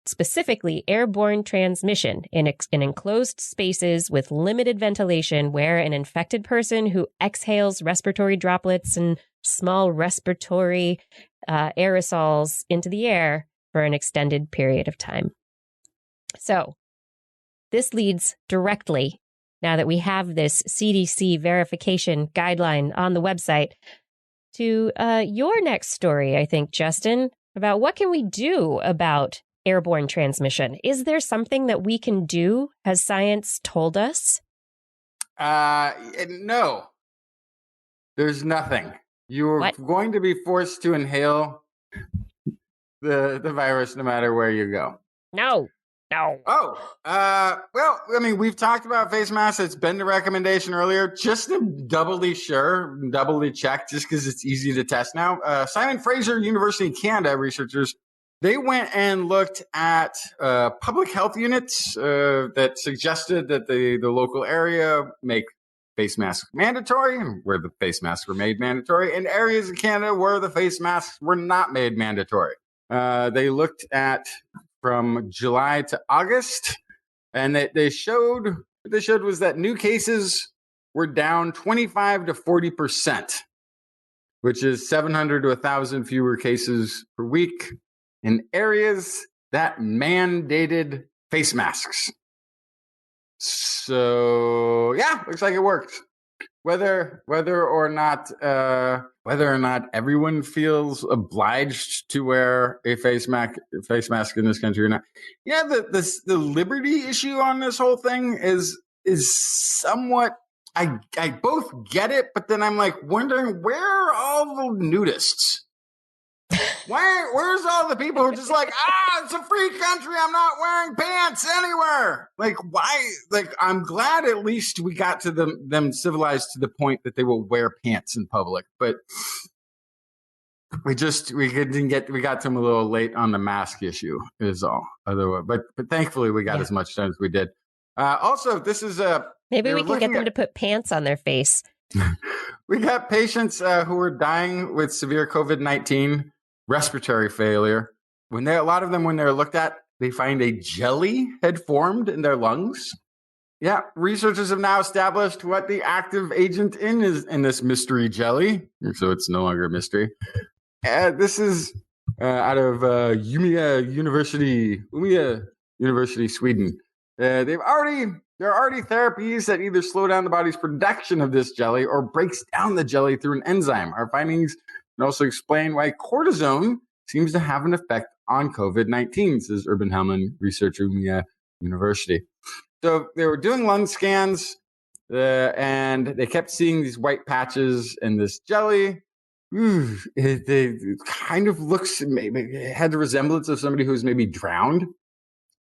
specifically airborne transmission in enclosed spaces with limited ventilation, where an infected person who exhales respiratory droplets and small respiratory aerosols into the air for an extended period of time. So this leads directly, now that we have this CDC verification guideline on the website, to your next story, I think, Justin, about what can we do about airborne transmission. Is there something that we can do? Has science told us? No. There's nothing. You're going to be forced to inhale the virus no matter where you go. No. Oh, well, I mean, we've talked about face masks. It's been the recommendation earlier, just to doubly check, just because it's easy to test now. Simon Fraser University in Canada researchers, they went and looked at public health units that suggested that the local area make face masks mandatory, where the face masks were made mandatory, and areas in Canada where the face masks were not made mandatory. They looked at from July to August, and they showed what they showed was that new cases were down 25 to 40%, which is 700 to 1,000 fewer cases per week in areas that mandated face masks. So yeah, looks like it worked. Whether or not everyone feels obliged to wear a face mask in this country or not. Yeah, the liberty issue on this whole thing is somewhat. I both get it, but then I'm like wondering, where are all the nudists? Where's all the people who are just like, it's a free country, I'm not wearing pants anywhere? Like, why? Like, I'm glad at least we got to them civilized to the point that they will wear pants in public. But We got to him a little late on the mask issue is all. Otherwise, but thankfully we got as much done as we did. Also, this is maybe we can get them to put pants on their face. We got patients who were dying with severe COVID-19 respiratory failure. A lot of them, when they're looked at, they find a jelly had formed in their lungs. Yeah, researchers have now established what the active agent is in this mystery jelly, so it's no longer a mystery. This is out of Umeå University, Sweden. There are already therapies that either slow down the body's production of this jelly or breaks down the jelly through an enzyme. Our findings can also explain why cortisone seems to have an effect on COVID-19, says Urban Hellman, researcher at Umeå University. So they were doing lung scans, and they kept seeing these white patches in this jelly. It kind of looks, maybe it had the resemblance of somebody who's maybe drowned.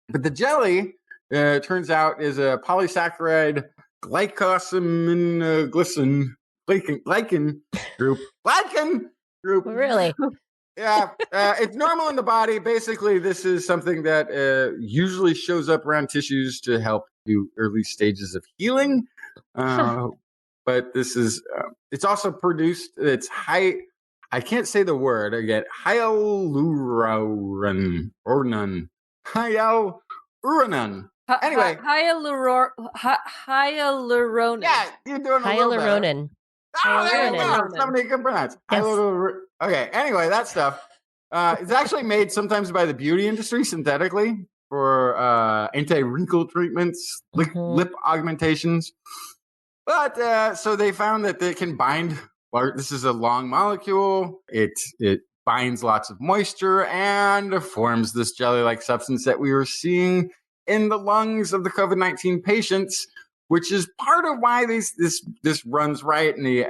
But the jelly, turns out, is a polysaccharide glycosaminoglycan group. Glycan group. Really? Yeah, it's normal in the body. Basically, this is something that usually shows up around tissues to help do early stages of healing. But this is, it's also produced, it's high, I can't say the word again, hyaluronan. Anyway. Hyaluronan. Yeah, you're doing a little better. Hyaluronan. Oh, there you go. Somebody can pronounce. Yes. Okay, anyway, that stuff. It's actually made sometimes by the beauty industry synthetically for anti-wrinkle treatments, lip augmentations. But so they found that they can bind. This is a long molecule. It binds lots of moisture and forms this jelly-like substance that we were seeing in the lungs of the COVID-19 patients, which is part of why this runs right in the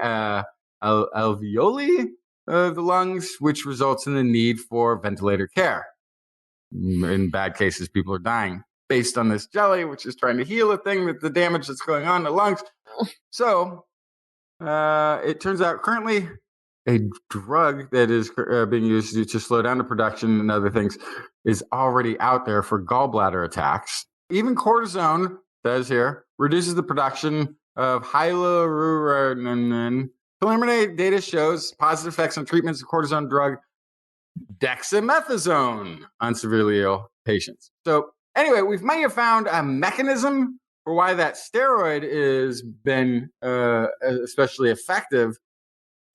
alveoli of the lungs, which results in the need for ventilator care. In bad cases, people are dying based on this jelly, which is trying to heal a thing with the damage that's going on in the lungs. So it turns out currently a drug that is being used to slow down the production and other things is already out there for gallbladder attacks. Even cortisone, says here, reduces the production of hyaluronan. Preliminary data shows positive effects on treatments of cortisone drug dexamethasone on severely ill patients. So anyway, we may have found a mechanism for why that steroid has been especially effective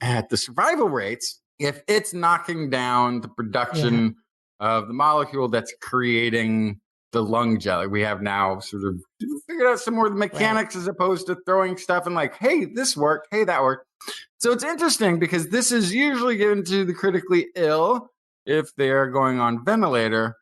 at the survival rates if it's knocking down the production of the molecule that's creating the lung jelly. We have now sort of figured out some more of the mechanics as opposed to throwing stuff and like, hey, this worked, hey, that worked. So it's interesting because this is usually given to the critically ill if they are going on ventilator.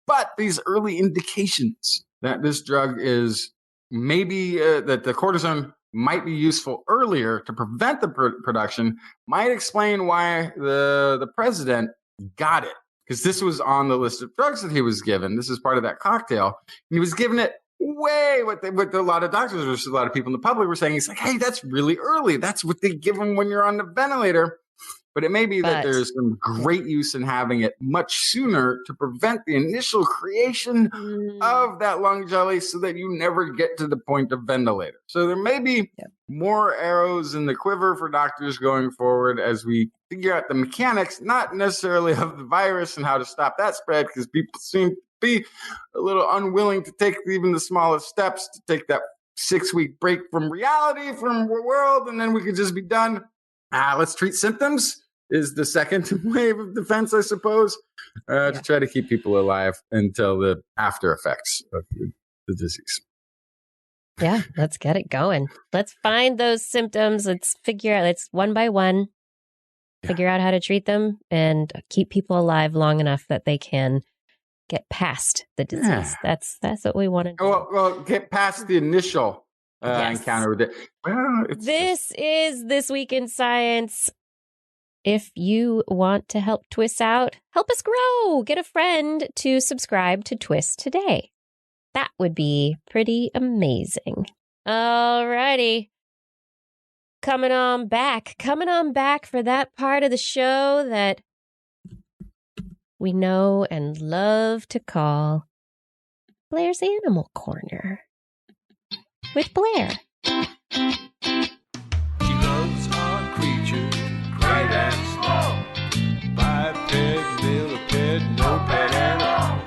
But these early indications that this drug is maybe that the cortisone might be useful earlier to prevent the production might explain why the president got it. Because this was on the list of drugs that he was given. This is part of that cocktail. He was given it way what a lot of doctors, a lot of people in the public were saying. He's like, hey, that's really early. That's what they give them when you're on the ventilator. But it may be that there's some great use in having it much sooner to prevent the initial creation of that lung jelly so that you never get to the point of ventilator. So there may be more arrows in the quiver for doctors going forward as we figure out the mechanics, not necessarily of the virus and how to stop that spread, because people seem to be a little unwilling to take even the smallest steps to take that 6-week break from reality, from the world, and then we could just be done. Let's treat symptoms is the second wave of defense, I suppose, to try to keep people alive until the after effects of the disease. Yeah, let's get it going. Let's find those symptoms. Let's figure out, let's one by one, figure out how to treat them and keep people alive long enough that they can get past the disease. That's what we want to do. Well, get past the initial encounter with it. Well, this is This Week in Science. If you want to help TWIS out, help us grow. Get a friend to subscribe to TWIS today. That would be pretty amazing. All righty. coming on back for that part of the show that we know and love to call Blair's Animal Corner with Blair. She loves our creatures, great and small. Biped, millipede, no pet at all.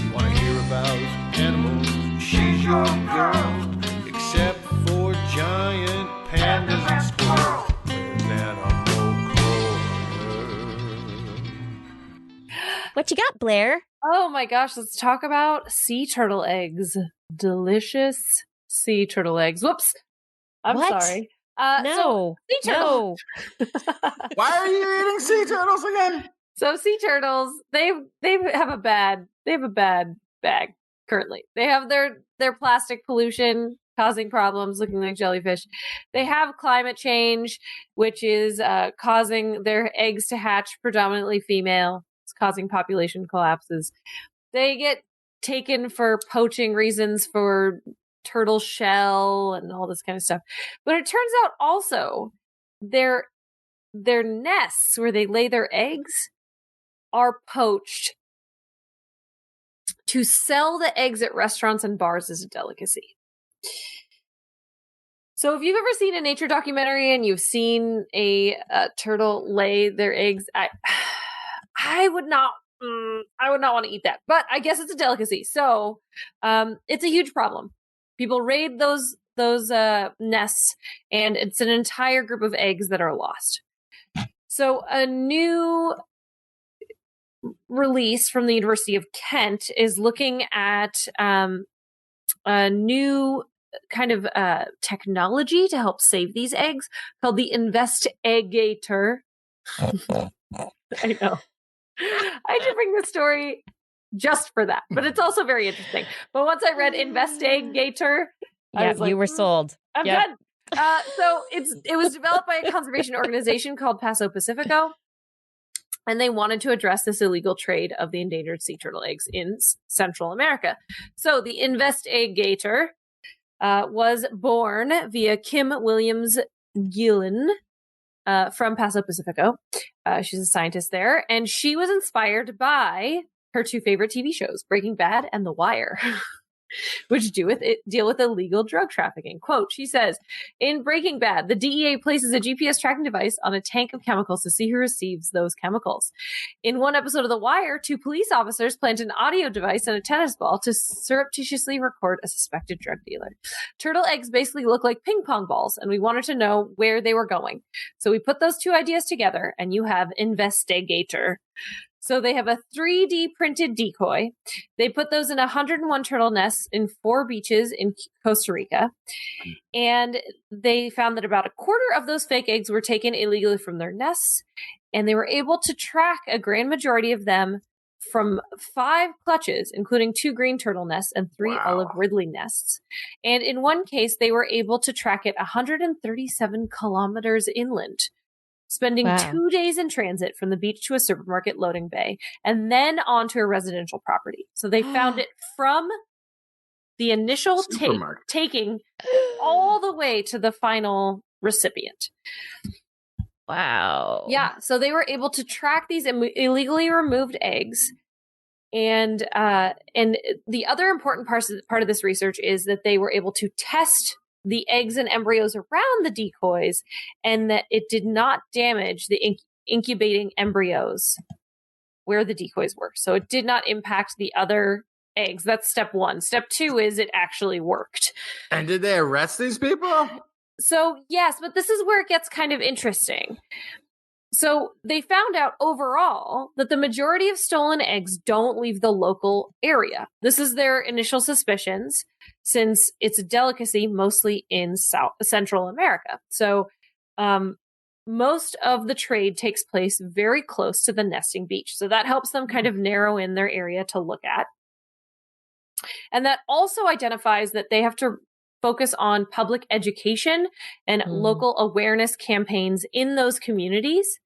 You want to hear about animals? She's your girl. Except for giant pandas and squirrels. There's Animal Corner. What you got, Blair? Oh my gosh, let's talk about sea turtle eggs. Delicious sea turtle eggs. Whoops. I'm What? sorry. No. Sea turtle. No. Why are you eating sea turtles again? So sea turtles, they have a bad bag currently. They have their plastic pollution causing problems, looking like jellyfish. They have climate change, which is causing their eggs to hatch predominantly female. It's causing population collapses. They get taken for poaching reasons for turtle shell and all this kind of stuff. But it turns out also their nests where they lay their eggs are poached to sell the eggs at restaurants and bars as a delicacy. So if you've ever seen a nature documentary and you've seen a turtle lay their eggs, I would not want to eat that. But I guess it's a delicacy. So it's a huge problem. People raid those nests, and it's an entire group of eggs that are lost. So a new release from the University of Kent is looking at a new kind of technology to help save these eggs called the Investigator. I know. I had to bring the story just for that, but it's also very interesting. But once I read Investigator, I was like, you were sold. I'm done. So it was developed by a conservation organization called Paso Pacifico, and they wanted to address this illegal trade of the endangered sea turtle eggs in Central America. So the Investigator was born via Kim Williams Gillen from Paso Pacifico. She's a scientist there, and she was inspired by her two favorite TV shows, Breaking Bad and The Wire, which deal with illegal drug trafficking. Quote, she says, in Breaking Bad, the DEA places a GPS tracking device on a tank of chemicals to see who receives those chemicals. In one episode of The Wire, two police officers plant an audio device in a tennis ball to surreptitiously record a suspected drug dealer. Turtle eggs basically look like ping pong balls, and we wanted to know where they were going. So we put those two ideas together, and you have Investigator. So they have a 3D printed decoy. They put those in 101 turtle nests in 4 beaches in Costa Rica. And they found that about a quarter of those fake eggs were taken illegally from their nests. And they were able to track a grand majority of them from 5 clutches, including 2 green turtle nests and 3 olive ridley nests. And in one case, they were able to track it 137 kilometers inland, spending 2 days in transit from the beach to a supermarket loading bay, and then onto a residential property. So they found it from the initial taking all the way to the final recipient. Wow. Yeah. So they were able to track these illegally removed eggs. And the other important part of this research is that they were able to test the eggs and embryos around the decoys, and that it did not damage the incubating embryos where the decoys were. So it did not impact the other eggs. That's step 1. Step 2 is it actually worked. And did they arrest these people? So yes, but this is where it gets kind of interesting. So they found out overall that the majority of stolen eggs don't leave the local area. This is their initial suspicions, since it's a delicacy mostly in Central America. So most of the trade takes place very close to the nesting beach. So that helps them kind of narrow in their area to look at. And that also identifies that they have to focus on public education and local awareness campaigns in those communities.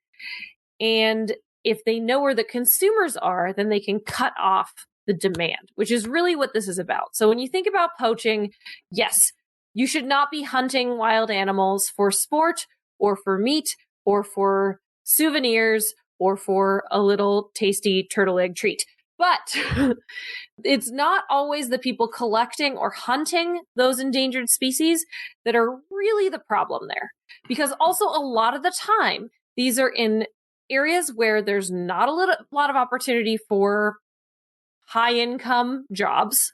And if they know where the consumers are, then they can cut off the demand, which is really what this is about. So when you think about poaching, yes, you should not be hunting wild animals for sport or for meat or for souvenirs or for a little tasty turtle egg treat. But it's not always the people collecting or hunting those endangered species that are really the problem there. Because also a lot of the time, these are in areas where there's not a lot of opportunity for high income jobs.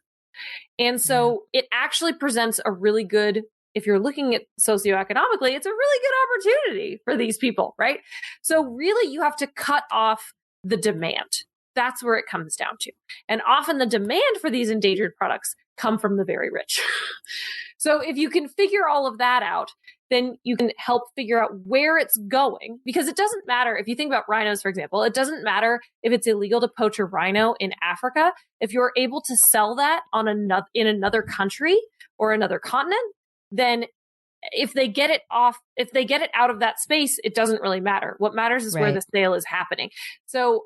And so it actually presents a really good, if you're looking at socioeconomically, it's a really good opportunity for these people, right? So really you have to cut off the demand. That's where it comes down to. And often the demand for these endangered products come from the very rich. So if you can figure all of that out, then you can help figure out where it's going. Because it doesn't matter, if you think about rhinos, for example, it doesn't matter if it's illegal to poach a rhino in Africa. If you're able to sell that in another country or another continent, then if they get it out of that space, it doesn't really matter. What matters is where the sale is happening. So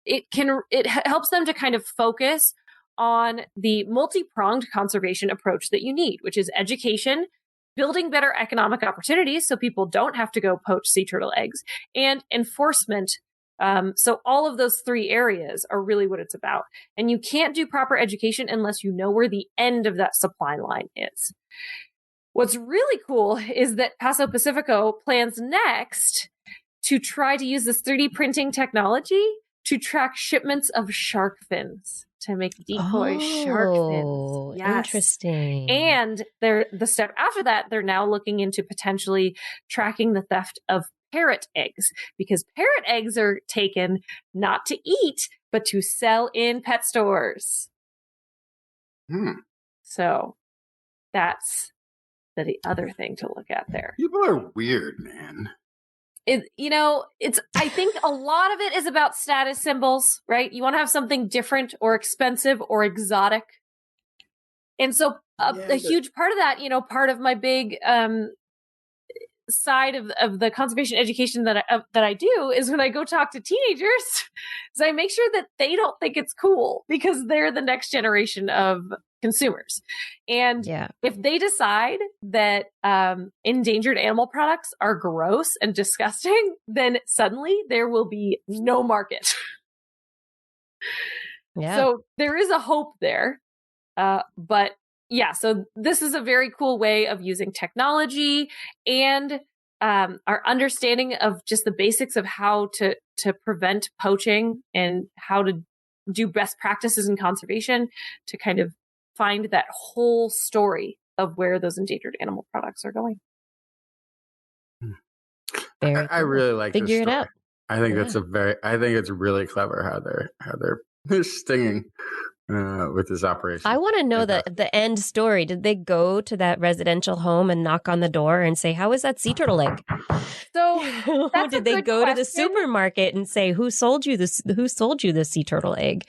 it helps them to kind of focus on the multi-pronged conservation approach that you need, which is education, building better economic opportunities so people don't have to go poach sea turtle eggs, and enforcement. So all of those three areas are really what it's about. And you can't do proper education unless you know where the end of that supply line is. What's really cool is that Paso Pacifico plans next to try to use this 3D printing technology to track shipments of shark fins, to make decoy shark fins. Yes. Interesting. And the step after that, they're now looking into potentially tracking the theft of parrot eggs, because parrot eggs are taken not to eat, but to sell in pet stores. So that's the other thing to look at there. People are weird, man. I think a lot of it is about status symbols, right? You want to have something different or expensive or exotic. And so a huge part of that, part of my big side of the conservation education that I do is when I go talk to teenagers, is I make sure that they don't think it's cool, because they're the next generation of consumers. And if they decide that endangered animal products are gross and disgusting, then suddenly there will be no market. So there is a hope there. But so this is a very cool way of using technology and our understanding of just the basics of how to prevent poaching and how to do best practices in conservation to kind of find that whole story of where those endangered animal products are going. I really like Figure this it story. out. I think I think it's really clever how they're stinging with this operation. I want to know the end story. Did they go to that residential home and knock on the door and say, "How is that sea turtle egg?" So did they go to the supermarket and say, "Who sold you this? Who sold you this sea turtle egg?"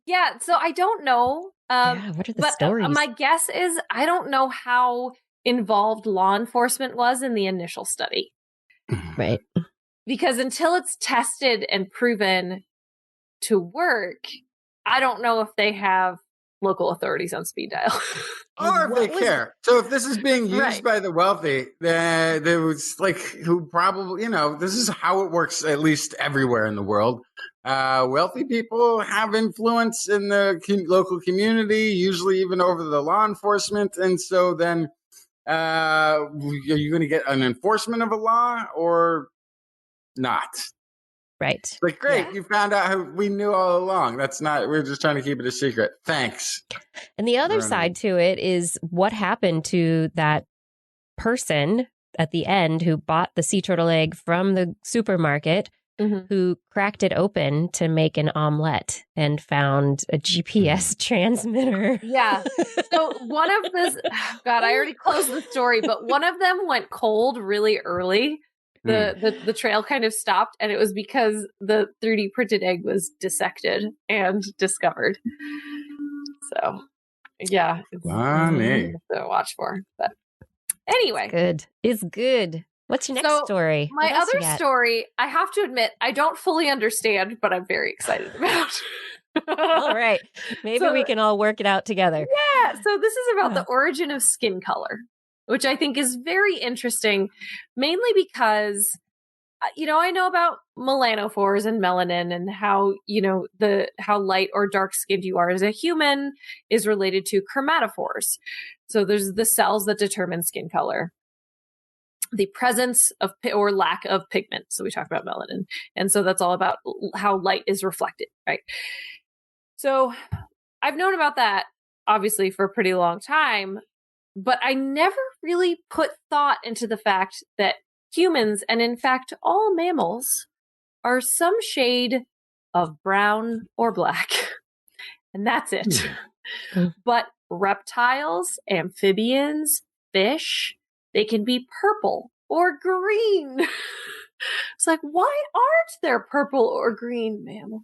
Yeah, so I don't know. What are the stories? My guess is I don't know how involved law enforcement was in the initial study. Right. Because until it's tested and proven to work, I don't know if they have local authorities on speed dial. Or if they care. So if this is being used by the wealthy, then there was who probably, this is how it works at least everywhere in the world. Wealthy people have influence in the local community, usually even over the law enforcement. And so then are you going to get an enforcement of a law or not? Right. Great, you found out who we knew all along. We're just trying to keep it a secret. Thanks. And the other side to it is what happened to that person at the end who bought the sea turtle egg from the supermarket, who cracked it open to make an omelet and found a GPS transmitter. Yeah. So one of this, God, I already closed the story, but one of them went cold really early. The trail kind of stopped, and it was because the 3D printed egg was dissected and discovered. So, yeah, it's funny to watch for. But anyway, it's good. What's your next story? My other story, I have to admit, I don't fully understand, but I'm very excited about. All right, maybe we can all work it out together. Yeah. So this is about the origin of skin color. which I think is very interesting, mainly because, I know about melanophores and melanin and how, how light or dark skinned you are as a human is related to chromatophores. So there's the cells that determine skin color. The presence of or lack of pigment. So we talked about melanin. And so that's all about how light is reflected, right? So I've known about that obviously for a pretty long time, but I never really put thought into the fact that humans, and in fact all mammals, are some shade of brown or black. And that's it. But reptiles, amphibians, fish, they can be purple or green. It's like, why aren't there purple or green mammals?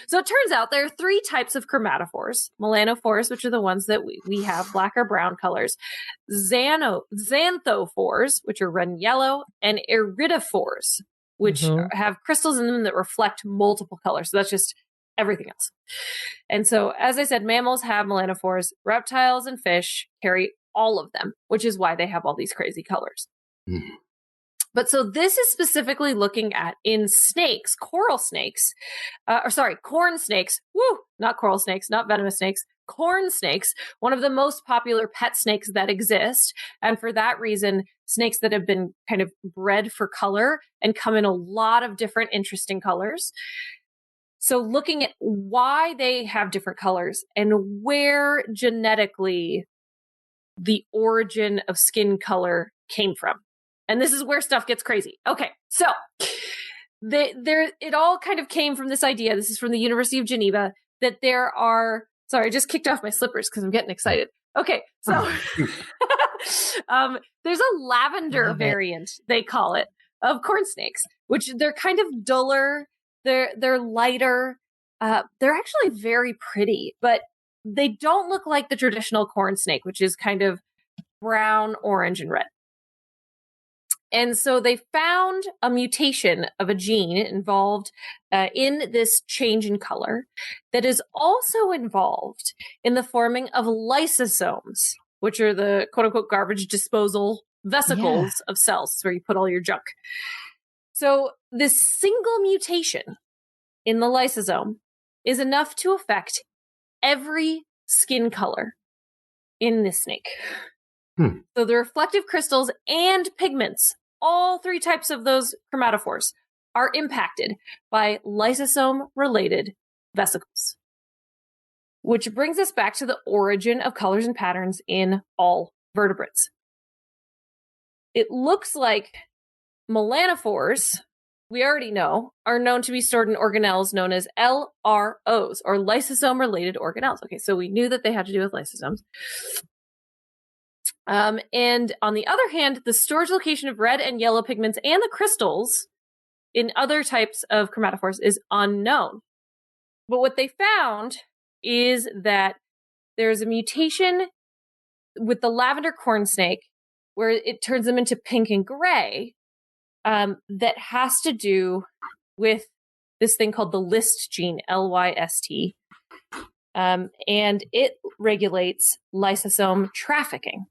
So it turns out there are 3 types of chromatophores. Melanophores, which are the ones that we have, black or brown colors. Xanthophores, which are red and yellow. And iridophores, which have crystals in them that reflect multiple colors. So that's just everything else. And so, as I said, mammals have melanophores. Reptiles and fish carry all of them, which is why they have all these crazy colors. But so this is specifically looking at in snakes, corn snakes. Woo, not coral snakes, not venomous snakes, corn snakes, one of the most popular pet snakes that exist. And for that reason, snakes that have been kind of bred for color and come in a lot of different interesting colors. So looking at why they have different colors and where genetically the origin of skin color came from. And this is where stuff gets crazy. Okay, so it all kind of came from this idea. This is from the University of Geneva, that there are, sorry, I just kicked off my slippers because I'm getting excited. Okay, so there's a lavender variant, they call it, of corn snakes, which they're kind of duller, they're lighter, they're actually very pretty, but they don't look like the traditional corn snake, which is kind of brown, orange, and red. And so they found a mutation of a gene involved in this change in color that is also involved in the forming of lysosomes, which are the quote unquote garbage disposal vesicles of cells. It's where you put all your junk. So this single mutation in the lysosome is enough to affect every skin color in this snake. So the reflective crystals and pigments, all 3 types of those chromatophores, are impacted by lysosome-related vesicles. Which brings us back to the origin of colors and patterns in all vertebrates. It looks like melanophores, we already know, are known to be stored in organelles known as LROs, or lysosome-related organelles. Okay, so we knew that they had to do with lysosomes. And on the other hand, the storage location of red and yellow pigments and the crystals in other types of chromatophores is unknown. But what they found is that there's a mutation with the lavender corn snake where it turns them into pink and gray, that has to do with this thing called the LYST gene, LYST. And it regulates lysosome trafficking.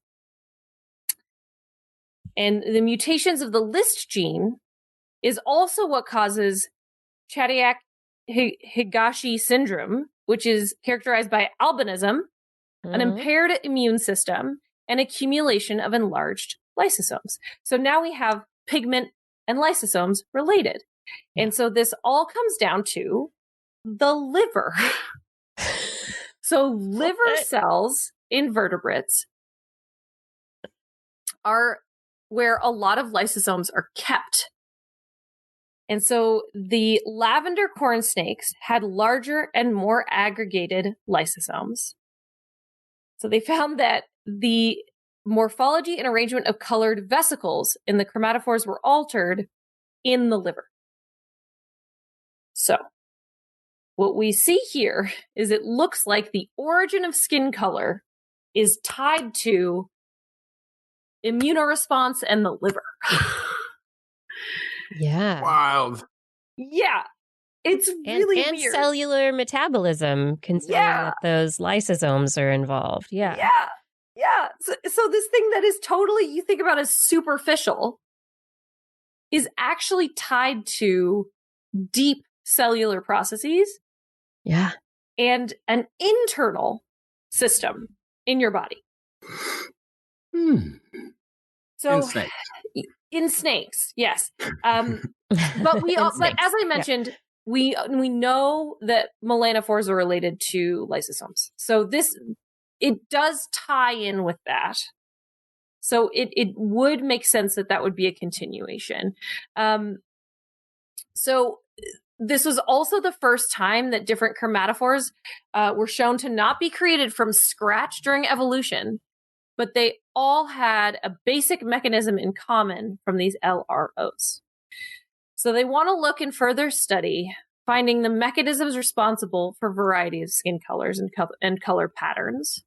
And the mutations of the LYST gene is also what causes Chidiac-Higashi syndrome, which is characterized by albinism, an impaired immune system, and accumulation of enlarged lysosomes. So now we have pigment and lysosomes related. And so this all comes down to the liver. So liver cells in vertebrates are where a lot of lysosomes are kept. And so the lavender corn snakes had larger and more aggregated lysosomes. So they found that the morphology and arrangement of colored vesicles in the chromatophores were altered in the liver. So what we see here is it looks like the origin of skin color is tied to immunoresponse and the liver. Yeah. Wild. Yeah. It's really and weird. Cellular metabolism, considering that those lysosomes are involved. Yeah. Yeah. Yeah. So this thing that is totally, you think about as superficial, is actually tied to deep cellular processes. Yeah. And an internal system in your body. So in snakes, yes. But but as I mentioned, we know that melanophores are related to lysosomes. So it does tie in with that. So it would make sense that would be a continuation. So this was also the first time that different chromatophores were shown to not be created from scratch during evolution, but they all had a basic mechanism in common from these LROs. So they want to look in further study, finding the mechanisms responsible for a variety of skin colors and color patterns.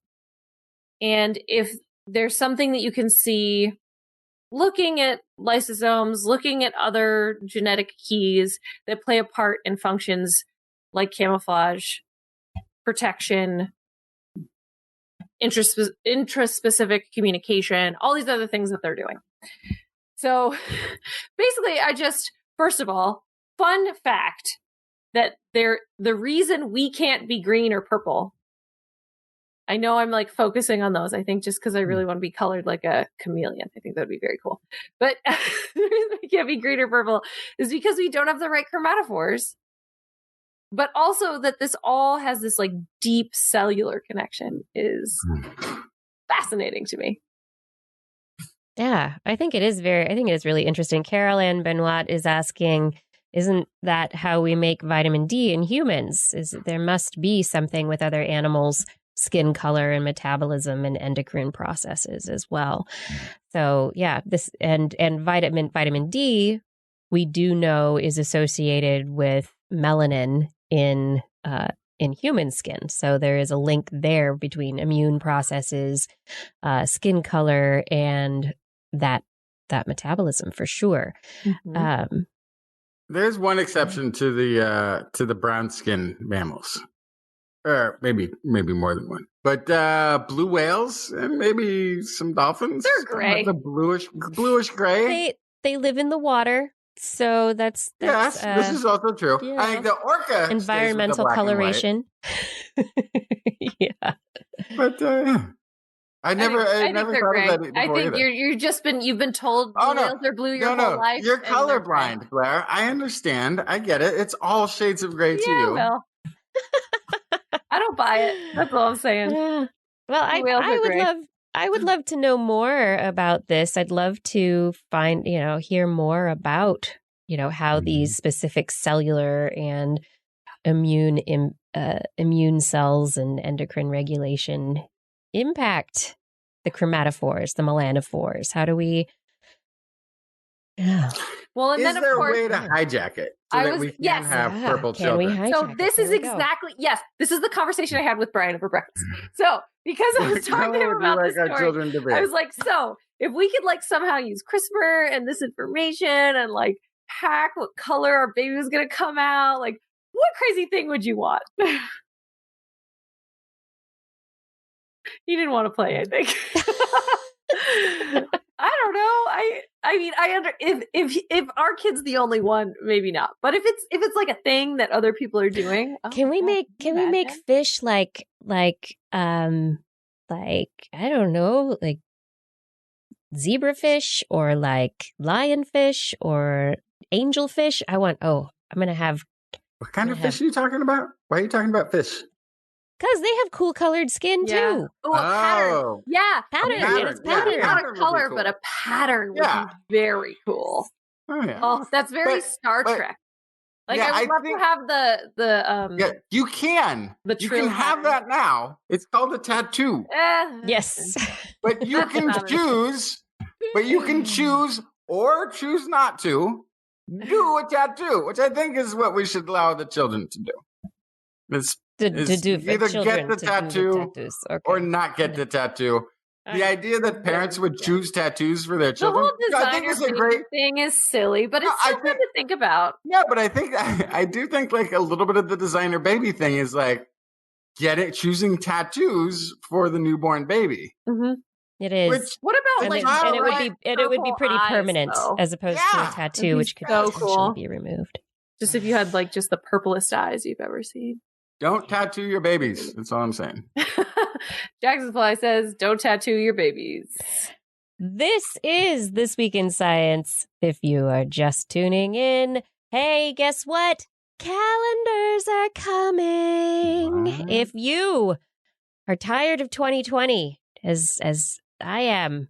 And if there's something that you can see looking at lysosomes, looking at other genetic keys that play a part in functions like camouflage, protection, intraspecific communication, all these other things that they're doing. So basically, first of all, fun fact that the reason we can't be green or purple, I know I'm like focusing on those. I think just because I really want to be colored like a chameleon. I think that would be very cool. But the reason we can't be green or purple is because we don't have the right chromatophores. But also that this all has this like deep cellular connection is fascinating to me. Yeah, I think it is really interesting. Carol Ann Benoit is asking, isn't that how we make vitamin D in humans? There must be something with other animals' skin color and metabolism and endocrine processes as well. So yeah, this and vitamin D, we do know is associated with melanin in human skin. So there is a link there between immune processes, skin color, and that metabolism for sure. Mm-hmm. There's one exception to the brown skin mammals. Or maybe more than one. But blue whales and maybe some dolphins. They're gray. The bluish gray. They live in the water. So that's yes, this is also true. Yeah. I think the orca environmental coloration. Yeah. But I never thought of that before. I think either. You've been told blue whales are blue your whole life. You're colorblind, Blair. I understand. I get it. It's all shades of gray to you. Well. I don't buy it. That's all I'm saying. Yeah. Well, I would love to know more about this. I'd love to hear more about, how these specific cellular and immune cells and endocrine regulation impact the chromatophores, the melanophores. How do we? Yeah. Well, and then of course, is there a way to hijack it so that we can have purple children? So this is exactly this is the conversation I had with Brian over breakfast. So because I was talking to him about this story, I was like, so if we could like somehow use CRISPR and this information and like hack what color our baby was going to come out, like what crazy thing would you want? He didn't want to play, I think. I don't know. I mean, if our kid's the only one, maybe not. But if it's like a thing that other people are doing, can we make fish like I don't know, like zebrafish or like lionfish or angelfish? I'm gonna have. What kind of fish are you talking about? Why are you talking about fish? Because they have cool colored skin too. Oh, a pattern. Yeah, pattern. It's pattern. Not a color, but a pattern would be very cool. Oh yeah. Oh, that's very Star Trek. Like I would love to have the Yeah, you can. You can have that now. It's called a tattoo. Yes. But you can choose. But you can choose or choose not to do a tattoo, which I think is what we should allow the children to do. To do either get the tattoo or not get the tattoo. The idea that parents would choose tattoos for their children, I think is a great thing. Is silly, but it's something to think about. Yeah, but I do think like a little bit of the designer baby thing is like choosing tattoos for the newborn baby. Mm-hmm. It is. Which, What about and, like it would be pretty eyes, permanent though? as opposed to a tattoo, which could so potentially cool. be removed. Just if you had like just the purplest eyes you've ever seen. Don't tattoo your babies. That's all I'm saying. Jackson Fly says, don't tattoo your babies. This is This Week in Science. If you are just tuning in, hey, guess what? Calendars are coming. What? If you are tired of 2020, as I am,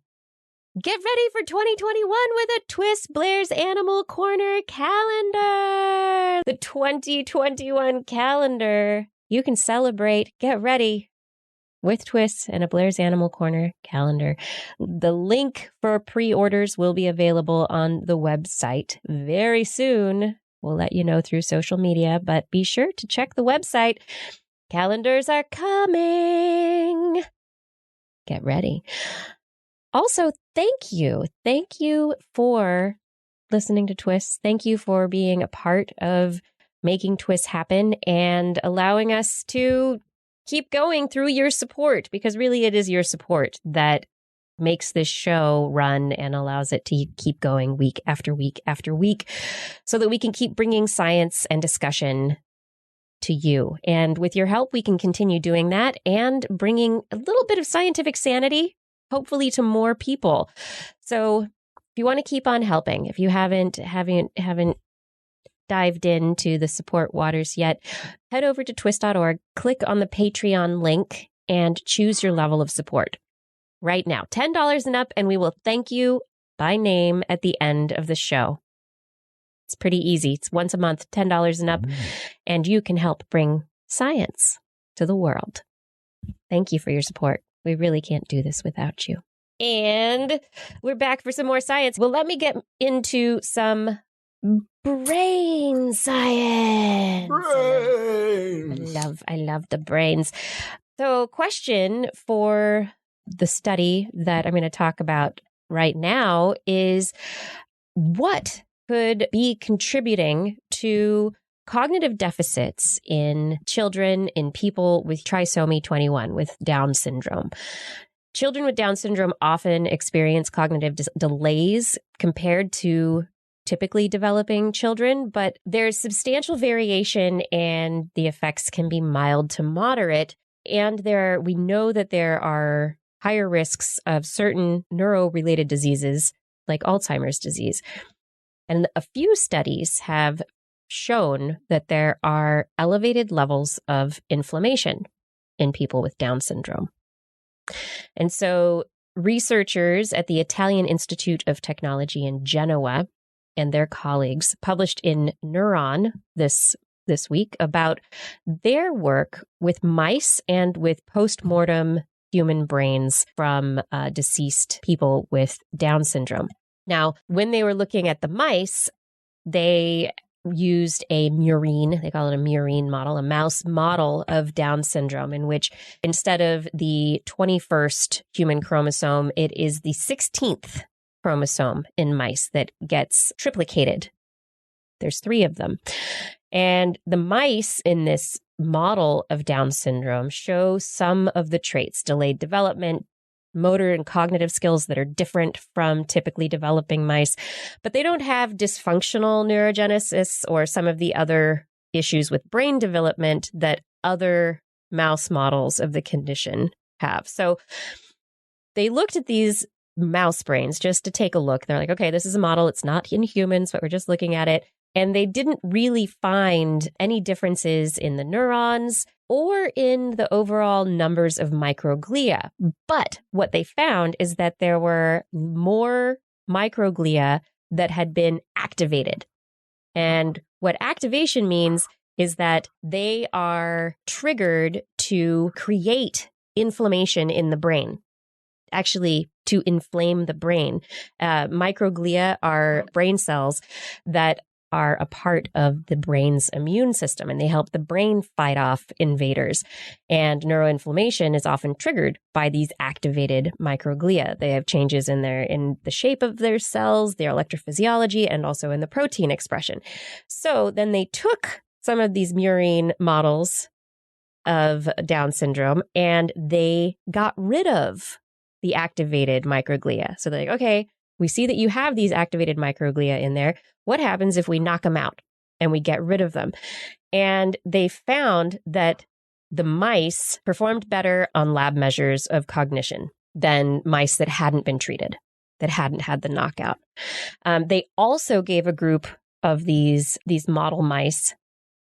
get ready for 2021 with a TWIS Blair's Animal Corner calendar. The 2021 calendar. You can celebrate, get ready with TWIS and a Blair's Animal Corner calendar. The link for pre-orders will be available on the website very soon. We'll let you know through social media, but be sure to check the website. Calendars are coming. Get ready. Also, thank you. Thank you for listening to TWIS. Thank you for being a part of making TWIS happen and allowing us to keep going through your support, because really it is your support that makes this show run and allows it to keep going week after week after week so that we can keep bringing science and discussion to you. And with your help, we can continue doing that and bringing a little bit of scientific sanity, hopefully, to more people. So if you want to keep on helping, if you haven't dived into the support waters yet, head over to twis.org, click on the Patreon link, and choose your level of support right now. $10 and up, and we will thank you by name at the end of the show. It's pretty easy. It's once a month, $10 and up, and you can help bring science to the world. Thank you for your support. We really can't do this without you. And we're back for some more science. Well, let me get into some brain science. Brains. I love the brains. So, question for the study that I'm going to talk about right now is, what could be contributing to cognitive deficits in children, in people with trisomy 21, with Down syndrome? Children with Down syndrome often experience cognitive delays compared to typically developing children, but there's substantial variation and the effects can be mild to moderate. And we know that there are higher risks of certain neuro-related diseases like Alzheimer's disease. And a few studies have shown that there are elevated levels of inflammation in people with Down syndrome. And so researchers at the Italian Institute of Technology in Genoa and their colleagues published in Neuron this week about their work with mice and with post-mortem human brains from deceased people with Down syndrome. Now, when they were looking at the mice, they used a murine, they call it a murine model, a mouse model of Down syndrome, in which instead of the 21st human chromosome, it is the 16th chromosome in mice that gets triplicated. There's 3 of them. And the mice in this model of Down syndrome show some of the traits: delayed development, motor and cognitive skills that are different from typically developing mice, but they don't have dysfunctional neurogenesis or some of the other issues with brain development that other mouse models of the condition have. So they looked at these mouse brains just to take a look. They're like, okay, this is a model. It's not in humans, but we're just looking at it. And they didn't really find any differences in the neurons or in the overall numbers of microglia. But what they found is that there were more microglia that had been activated. And what activation means is that they are triggered to create inflammation in the brain. Actually, to inflame the brain. Microglia are brain cells that are a part of the brain's immune system, and they help the brain fight off invaders. And neuroinflammation is often triggered by these activated microglia. They have changes in the shape of their cells, their electrophysiology, and also in the protein expression. So then they took some of these murine models of Down syndrome, and they got rid of the activated microglia. So they're like, okay, we see that you have these activated microglia in there. What happens if we knock them out and we get rid of them? And they found that the mice performed better on lab measures of cognition than mice that hadn't been treated, that hadn't had the knockout. They also gave a group of these model mice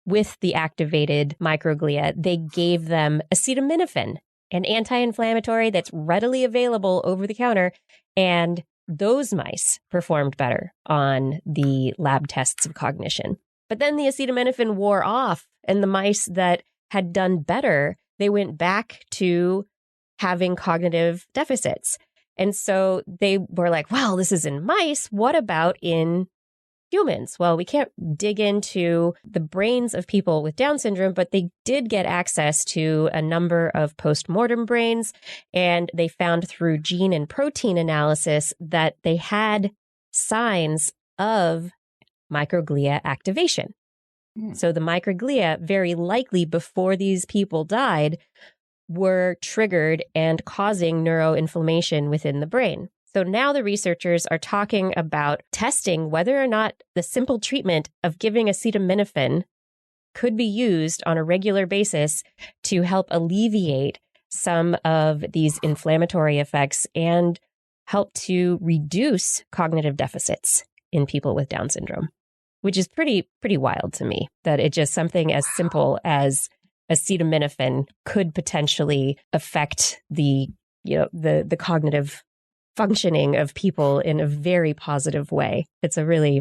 with the activated microglia. They gave them acetaminophen, an anti-inflammatory that's readily available over the counter, and those mice performed better on the lab tests of cognition. But then the acetaminophen wore off, and the mice that had done better, they went back to having cognitive deficits. And so they were like, well, this is in mice. What about in humans? Well, we can't dig into the brains of people with Down syndrome, but they did get access to a number of post-mortem brains, and they found through gene and protein analysis that they had signs of microglia activation. So the microglia, very likely before these people died, were triggered and causing neuroinflammation within the brain. So now the researchers are talking about testing whether or not the simple treatment of giving acetaminophen could be used on a regular basis to help alleviate some of these inflammatory effects and help to reduce cognitive deficits in people with Down syndrome, which is pretty wild to me, that it's just something as simple as acetaminophen could potentially affect the cognitive functioning of people in a very positive way. It's a really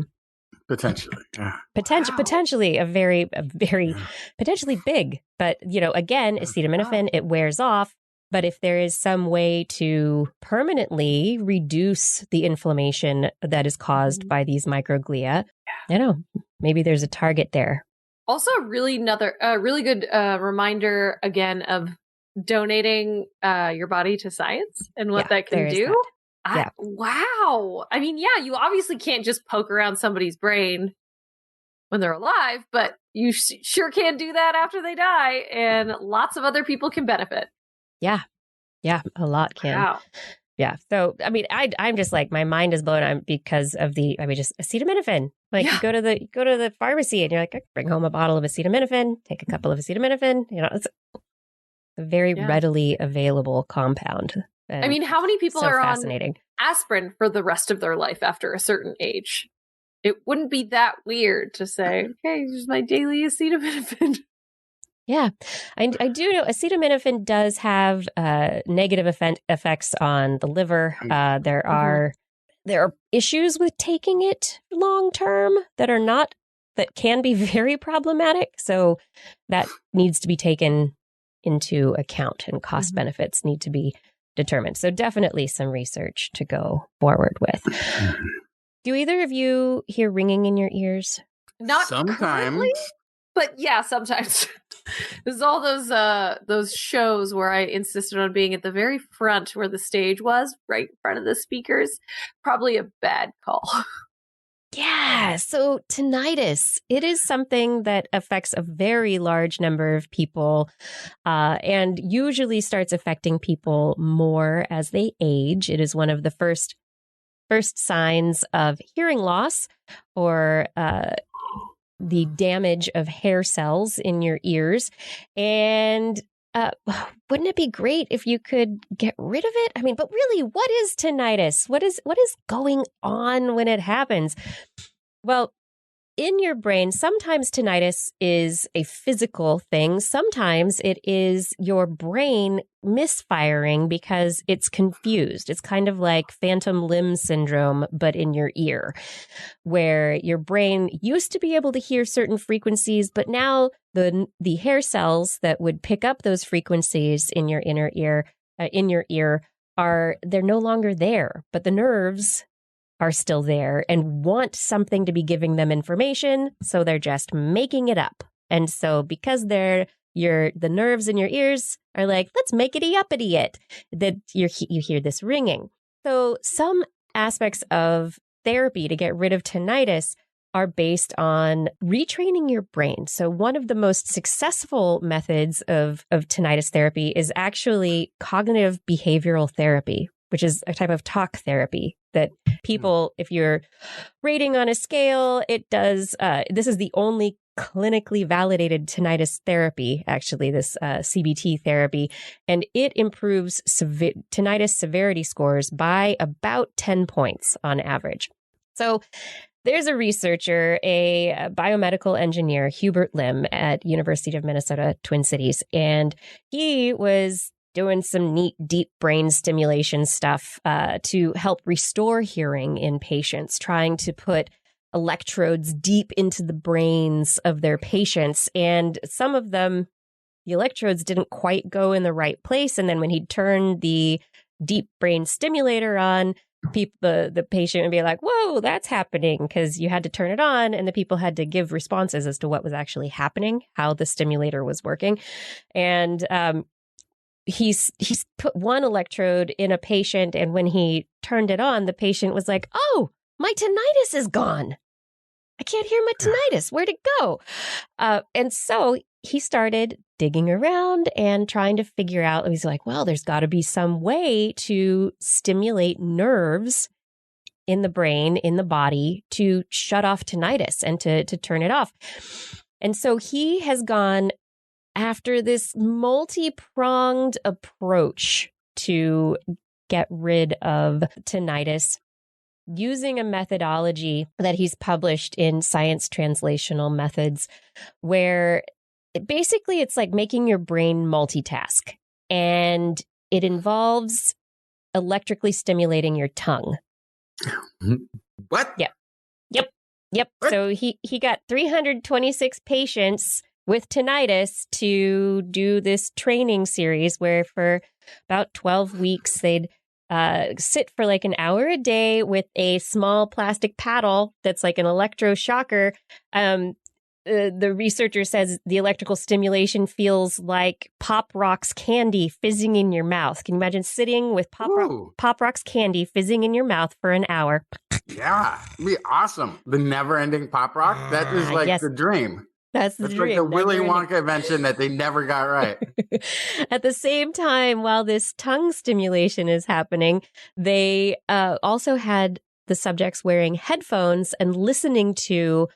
potentially a very potentially big, but again, acetaminophen, it wears off. But if there is some way to permanently reduce the inflammation that is caused by these microglia, maybe there's a target there. Also, really good reminder again of donating your body to science and what that can do. Wow. I mean, you obviously can't just poke around somebody's brain when they're alive, but you sure can do that after they die, and lots of other people can benefit. Yeah, a lot can. Wow. Yeah. So, I mean, I'm just like, my mind is blown out because of just acetaminophen. Like you go to the pharmacy and you're like, bring home a bottle of acetaminophen, take a couple of acetaminophen. It's a very readily available compound. I mean, how many people are fascinating on aspirin for the rest of their life after a certain age? It wouldn't be that weird to say, okay, here's my daily acetaminophen. Yeah, I do know acetaminophen does have negative effects on the liver. There are issues with taking it long term that can be very problematic. So that needs to be taken into account, and cost benefits need to be determined. So definitely some research to go forward with. Do either of you hear ringing in your ears? Not sometimes. Currently, but yeah, sometimes. There's all those shows where I insisted on being at the very front where the stage was, right in front of the speakers. Probably a bad call. Yeah. So tinnitus, it is something that affects a very large number of people, and usually starts affecting people more as they age. It is one of the first signs of hearing loss, or the damage of hair cells in your ears. And wouldn't it be great if you could get rid of it? I mean, but really, what is tinnitus? What is going on when it happens? Well, in your brain, sometimes tinnitus is a physical thing. Sometimes it is your brain misfiring because it's confused. It's kind of like phantom limb syndrome, but in your ear, where your brain used to be able to hear certain frequencies, but now the hair cells that would pick up those frequencies in your inner ear, they're no longer there, but the nerves are still there and want something to be giving them information, so they're just making it up. And so because the nerves in your ears are like, let's make it uppity it, that you hear this ringing. So some aspects of therapy to get rid of tinnitus are based on retraining your brain. So one of the most successful methods of tinnitus therapy is actually cognitive behavioral therapy, which is a type of talk therapy that people, if you're rating on a scale, it does, this is the only clinically validated tinnitus therapy, actually, this CBT therapy, and it improves tinnitus severity scores by about 10 points on average. So there's a researcher, a biomedical engineer, Hubert Lim at University of Minnesota, Twin Cities, and he was doing some neat deep brain stimulation stuff to help restore hearing in patients, trying to put electrodes deep into the brains of their patients. And some of them, the electrodes didn't quite go in the right place. And then when he'd turn the deep brain stimulator on, the patient would be like, whoa, that's happening, because you had to turn it on, and the people had to give responses as to what was actually happening, how the stimulator was working. And he's put one electrode in a patient, and when he turned it on, the patient was like, oh, my tinnitus is gone. I can't hear my tinnitus. Where'd it go? And so he started digging around and trying to figure out, he's like, well, there's got to be some way to stimulate nerves in the brain, in the body, to shut off tinnitus and to turn it off. And so he has gone after this multi-pronged approach to get rid of tinnitus, using a methodology that he's published in Science Translational Methods, where basically it's like making your brain multitask, and it involves electrically stimulating your tongue. What? Yep. What? So he got 326 patients with tinnitus to do this training series where for about 12 weeks they'd sit for like an hour a day with a small plastic paddle that's like an electroshocker. The researcher says the electrical stimulation feels like Pop Rocks candy fizzing in your mouth. Can you imagine sitting with Pop Rocks candy fizzing in your mouth for an hour? Yeah, it'd be awesome. The never-ending Pop Rock, that is like the dream. That's the dream. Like the Willy Wonka invention that they never got right. At the same time, while this tongue stimulation is happening, they also had the subjects wearing headphones and listening to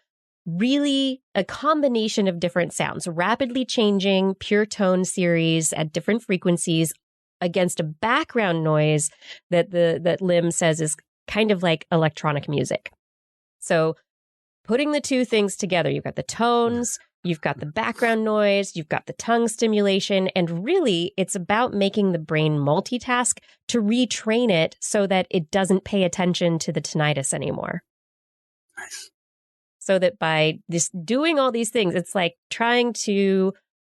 really a combination of different sounds, rapidly changing pure tone series at different frequencies against a background noise that Lim says is kind of like electronic music. So putting the two things together, you've got the tones, you've got the background noise, you've got the tongue stimulation, and really it's about making the brain multitask to retrain it so that it doesn't pay attention to the tinnitus anymore. Nice. So that by this doing all these things, it's like trying to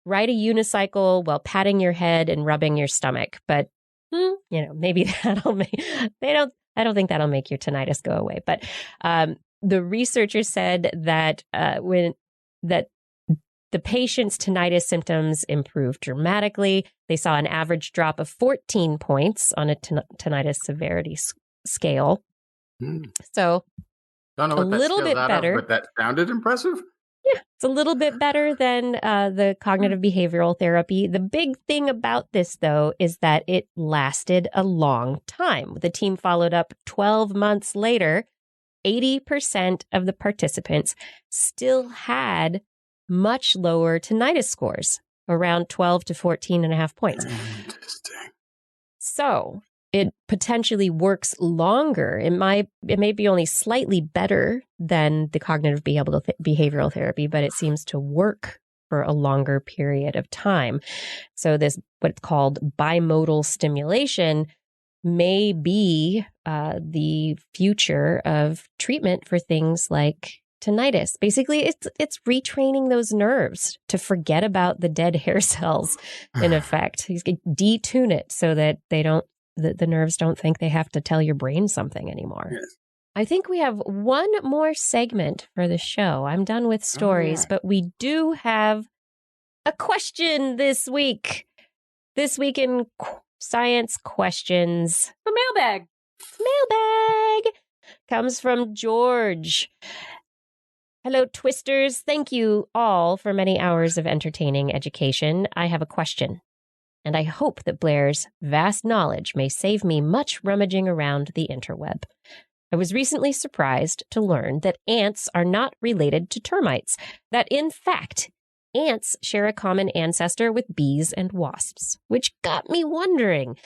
ride a unicycle while patting your head and rubbing your stomach. But, maybe that'll make, I don't think that'll make your tinnitus go away. But the researchers said that that the patient's tinnitus symptoms improved dramatically. They saw an average drop of 14 points on a tinnitus severity scale. So don't know what a little bit better, but that sounded impressive. Yeah, it's a little bit better than the cognitive behavioral therapy. The big thing about this, though, is that it lasted a long time. The team followed up 12 months later. 80% of the participants still had much lower tinnitus scores, around 12 to 14.5 points. Interesting. So it potentially works longer. It may be only slightly better than the cognitive behavioral therapy, but it seems to work for a longer period of time. So this, what's called bimodal stimulation, may be the future of treatment for things like tinnitus. Basically, it's retraining those nerves to forget about the dead hair cells, in effect. You can detune it so that the nerves don't think they have to tell your brain something anymore. Yes. I think we have one more segment for the show. I'm done with stories, but we do have a question this week. This week in Science Questions. The mailbag. Mailbag comes from George. Hello, Twisters. Thank you all for many hours of entertaining education. I have a question, and I hope that Blair's vast knowledge may save me much rummaging around the interweb. I was recently surprised to learn that ants are not related to termites, that in fact, ants share a common ancestor with bees and wasps, which got me wondering.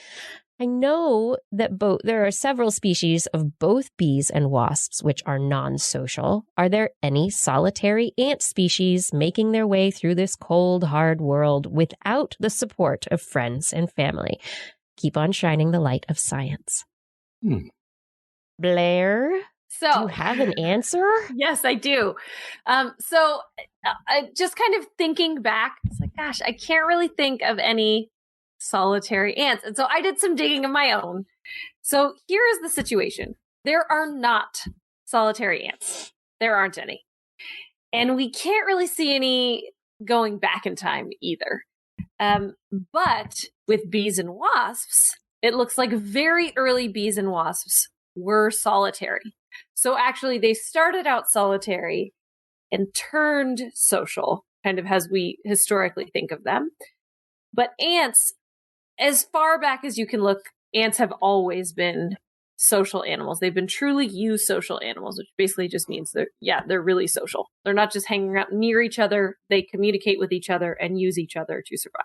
I know that there are several species of both bees and wasps which are non-social. Are there any solitary ant species making their way through this cold, hard world without the support of friends and family? Keep on shining the light of science. Blair, So, do you have an answer? Yes, I do. So I just kind of thinking back, it's like, gosh, I can't really think of any solitary ants. And so I did some digging of my own. So here is the situation. There are not solitary ants. There aren't any. And we can't really see any going back in time either. But with bees and wasps, it looks like very early bees and wasps were solitary. So actually they started out solitary and turned social, kind of as we historically think of them. But ants, as far back as you can look, ants have always been social animals. They've been truly eusocial animals, which basically just means they're really social. They're not just hanging out near each other. They communicate with each other and use each other to survive.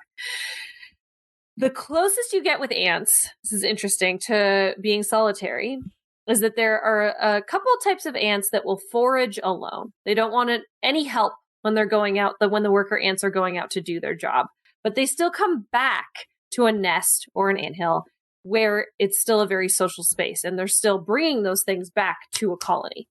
The closest you get with ants, this is interesting, to being solitary, is that there are a couple types of ants that will forage alone. They don't want any help when they're going out, when the worker ants are going out to do their job. But they still come back to a nest or an anthill where it's still a very social space, and they're still bringing those things back to a colony.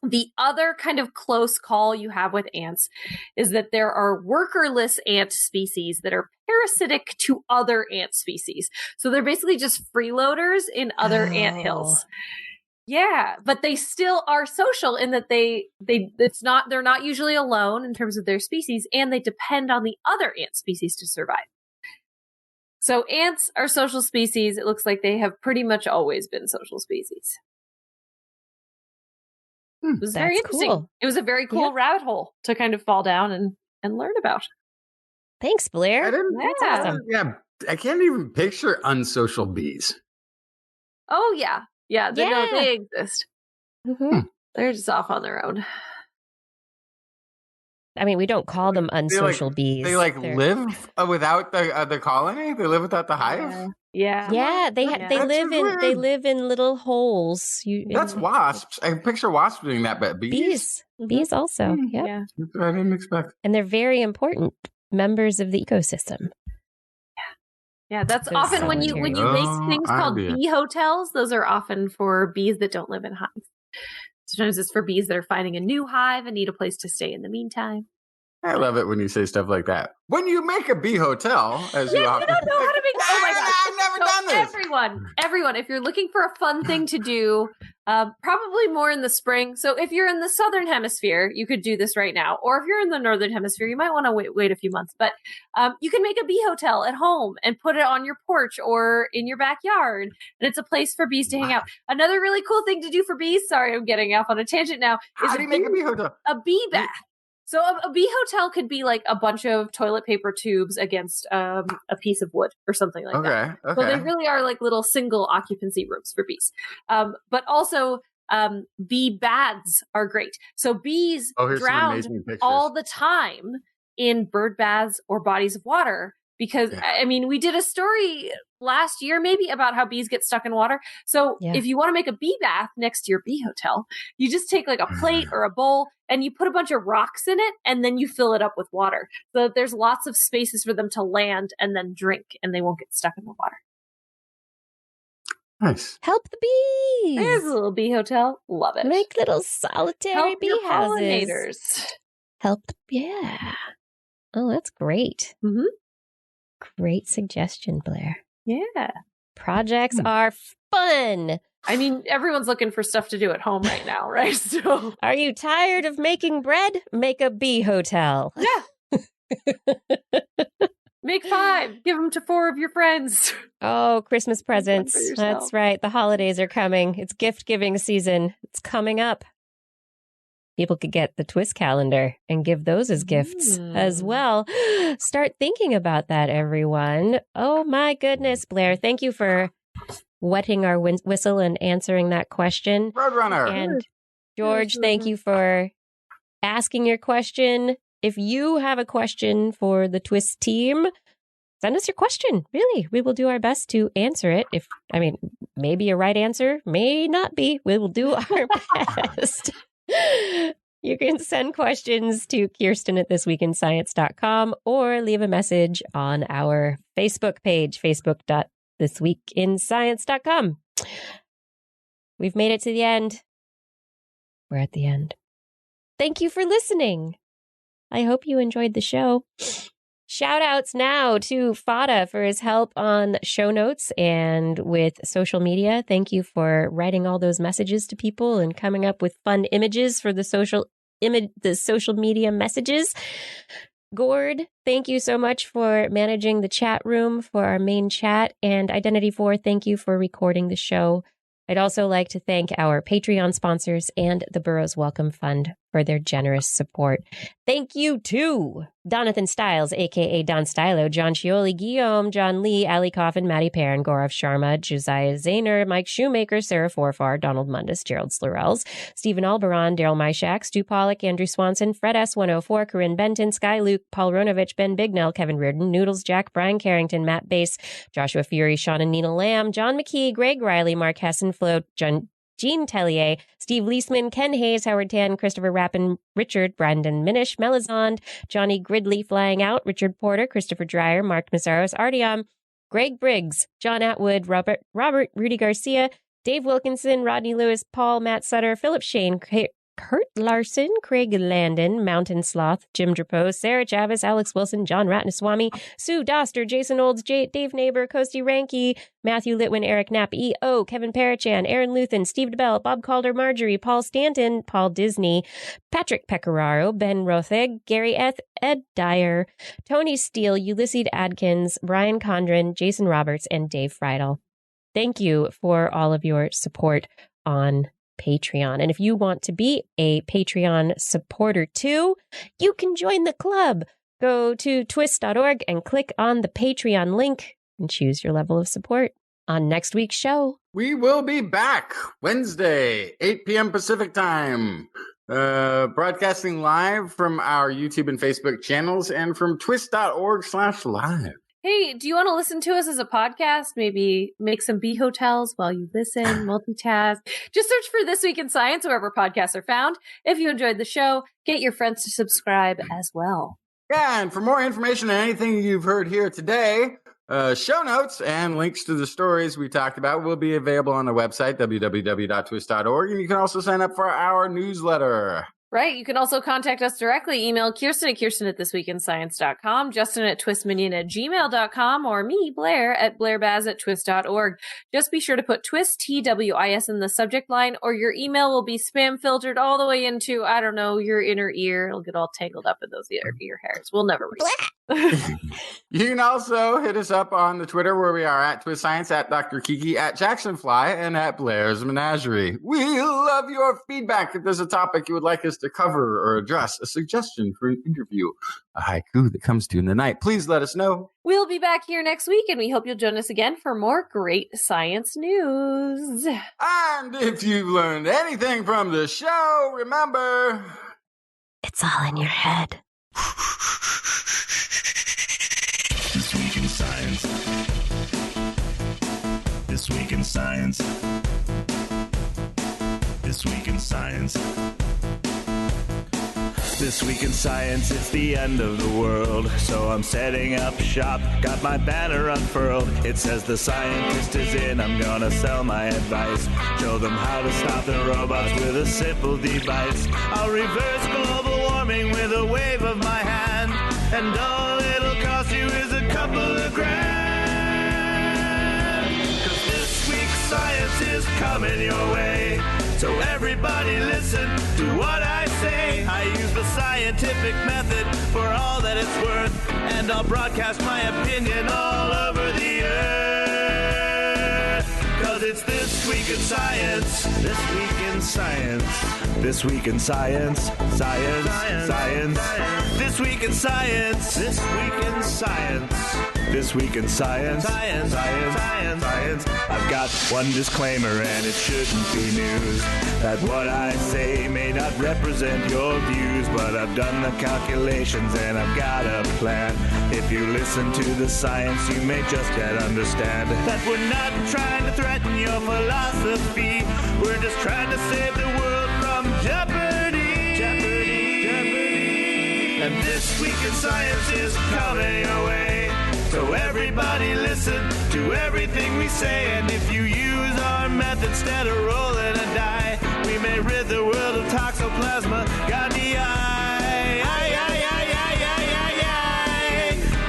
The other kind of close call you have with ants is that there are workerless ant species that are parasitic to other ant species. So they're basically just freeloaders in other anthills. Yeah, but they still are social in that they're not usually alone in terms of their species, and they depend on the other ant species to survive. So ants are social species. It looks like they have pretty much always been social species. It was very interesting. Cool. It was a very cool rabbit hole to kind of fall down and learn about. Thanks, Blair. That's awesome. Yeah, I can't even picture unsocial bees. Oh, yeah. Yeah, they exist. Mm-hmm. They're just off on their own. I mean, we don't call them unsocial bees. They live without the colony? They live without the hive? Yeah. They live in little holes. That's wasps. I can picture wasps doing that, but bees? Bees also. Yep. Yeah. I didn't expect. And they're very important members of the ecosystem. Yeah, that's often when you make things called bee hotels, those are often for bees that don't live in hives. Sometimes it's for bees that are finding a new hive and need a place to stay in the meantime. I love it when you say stuff like that. When you make a bee hotel, as you often don't know how to make. Oh my gosh! I've never done this. Everyone, if you're looking for a fun thing to do, probably more in the spring. So if you're in the southern hemisphere, you could do this right now. Or if you're in the northern hemisphere, you might want to wait a few months. But you can make a bee hotel at home and put it on your porch or in your backyard, and it's a place for bees to hang out. Another really cool thing to do for bees. Sorry, I'm getting off on a tangent now. How do you make a bee hotel? A bee bath. So a bee hotel could be like a bunch of toilet paper tubes against a piece of wood or something like that. Okay. So they really are like little single occupancy rooms for bees. But also bee baths are great. So bees drown all the time in bird baths or bodies of water because, I mean, we did a story last year maybe about how bees get stuck in water. So if you want to make a bee bath next to your bee hotel, you just take like a plate or a bowl and you put a bunch of rocks in it and then you fill it up with water. So that there's lots of spaces for them to land and then drink and they won't get stuck in the water. Nice. Help the bees. There's a little bee hotel. Love it. Make little solitary bee houses. Pollinators. Help. Yeah. Oh, that's great. Mm-hmm. Great suggestion, Blair. Yeah. Projects are fun. I mean, everyone's looking for stuff to do at home right now, right? So, are you tired of making bread? Make a bee hotel. Yeah. Make 5. Give them to 4 of your friends. Oh, Christmas presents. That's right. The holidays are coming. It's gift-giving season. It's coming up. people could get the TWIS calendar and give those as gifts as well. Start thinking about that, everyone. Oh, my goodness, Blair. Thank you for wetting our whistle and answering that question. Roadrunner. And George, thank you for asking your question. If you have a question for the TWIS team, send us your question. Really, we will do our best to answer it. Maybe a right answer, may not be. We will do our best. You can send questions to Kirsten at thisweekinscience.com or leave a message on our Facebook page, facebook.thisweekinscience.com. We've made it to the end. We're at the end. Thank you for listening. I hope you enjoyed the show. Shout outs now to Fada for his help on show notes and with social media. Thank you for writing all those messages to people and coming up with fun images for the social media messages. Gord, thank you so much for managing the chat room for our main chat. And Identity4, thank you for recording the show. I'd also like to thank our Patreon sponsors and the Burroughs Welcome Fund for their generous support. Thank you to Donathan Stiles, a.k.a. Don Stylo, John Scioli, Guillaume, John Lee, Ali Coffin, Maddie Perrin, Gaurav Sharma, Josiah Zahner, Mike Shoemaker, Sarah Forfar, Donald Mundus, Gerald Slurels, Stephen Alberon, Daryl Myshak, Stu Pollock, Andrew Swanson, Fred S104, Corinne Benton, Sky Luke, Paul Ronovich, Ben Bignell, Kevin Reardon, Noodles, Jack, Brian Carrington, Matt Bass, Joshua Fury, Sean and Nina Lamb, John McKee, Greg Riley, Mark Hessen, Flo, Jean Tellier, Steve Leisman, Ken Hayes, Howard Tan, Christopher Rappin, Richard, Brandon Minish, Melizond, Johnny Gridley Flying Out, Richard Porter, Christopher Dreyer, Mark Mazaros, Artyom, Greg Briggs, John Atwood, Robert, Rudy Garcia, Dave Wilkinson, Rodney Lewis, Paul, Matt Sutter, Philip Shane, Kurt Larson, Craig Landon, Mountain Sloth, Jim Drapeau, Sarah Chavis, Alex Wilson, John Ratnaswamy, Sue Doster, Jason Olds, Dave Neighbor, Kosti Ranke, Matthew Litwin, Eric Knapp, E.O., Kevin Parachan, Aaron Luthen, Steve DeBell, Bob Calder, Marjorie, Paul Stanton, Paul Disney, Patrick Pecoraro, Ben Rothig, Gary Ed Dyer, Tony Steele, Ulysses Adkins, Brian Condren, Jason Roberts, and Dave Friedel. Thank you for all of your support on Patreon. And if you want to be a Patreon supporter too, you can join the club. Go to twis.org and click on the Patreon link and choose your level of support. On next week's show, we will be back Wednesday, 8 p.m. Pacific time, broadcasting live from our YouTube and Facebook channels and from twis.org/live. Hey, do you want to listen to us as a podcast? Maybe make some bee hotels while you listen, multitask. Just search for This Week in Science wherever podcasts are found. If you enjoyed the show, get your friends to subscribe as well. Yeah, and for more information on anything you've heard here today, show notes and links to the stories we talked about will be available on the website, www.twis.org, and you can also sign up for our newsletter. Right. You can also contact us directly. Email Kirsten at kirsten@thisweekinscience.com, Justin at twistminion@gmail.com, or me, Blair, at blairbaz@twist.org. Just be sure to put TWIS, TWIS, in the subject line, or your email will be spam filtered all the way into, I don't know, your inner ear. It'll get all tangled up in those ear hairs. We'll never reach it. You can also hit us up on the Twitter where we are at TWIS Science, at Dr. Kiki, at Jacksonfly, and at Blair's Menagerie. We love your feedback. If there's a topic you would like us to cover or address, a suggestion for an interview, a haiku that comes to you in the night, please let us know. We'll be back here next week, and we hope you'll join us again for more great science news. And if you've learned anything from the show, remember, it's all in your head. This Week in Science. This Week in Science. This Week in Science. This Week in Science, it's the end of the world. So I'm setting up shop, got my banner unfurled. It says the scientist is in, I'm gonna sell my advice. Show them how to stop the robots with a simple device. I'll reverse global warming with a wave of my hand. And all it'll cost you is a couple of grand. 'Cause this week's science is coming your way. So everybody listen to what I say. I use the scientific method for all that it's worth, and I'll broadcast my opinion all over the earth. 'Cause it's This Week week in science. This week in science. This week in science. Science. This week in science. This week in science. This week in science. Science. I've got one disclaimer, and it shouldn't be news, that what I say may not represent your views, but I've done the calculations and I've got a plan. If you listen to the science, you may just yet understand that we're not trying to threaten your philosophy. We're just trying to save the world from jeopardy. And this week in science is coming your way. So everybody listen to everything we say. And if you use our method instead of rolling a die, we may rid the world of toxoplasma gondii.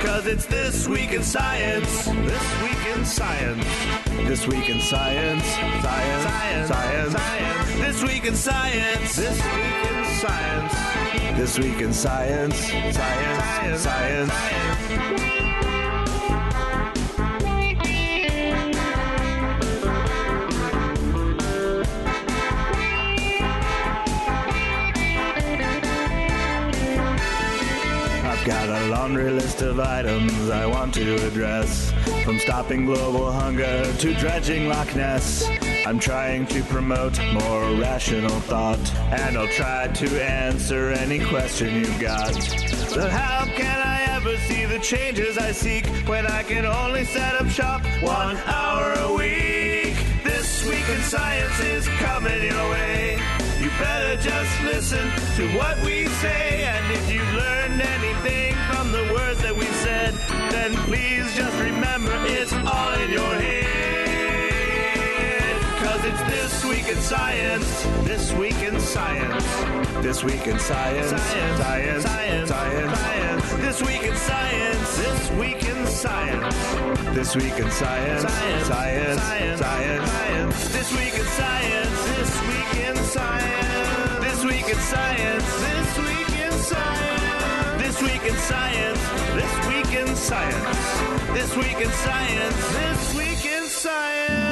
Cause it's this week in science. This week in science. This week in science. Science. This week in science. This week in science. This week in science. Science. Got a laundry list of items I want to address, from stopping global hunger to dredging Loch Ness. I'm trying to promote more rational thought, and I'll try to answer any question you've got. But how can I ever see the changes I seek when I can only set up shop 1 hour a week? This week in science is coming your way. You better just listen to what we say, and if you've learned anything from the words that we've said, then please just remember it's all in your head. Cause it's this week in science. This week in science. This week in science. Science. This week in science. This week in science. This week in science. Science. This week in science. This week in science. This week in science. This week in science. This week in science. This week in science. This week in science. This week in science.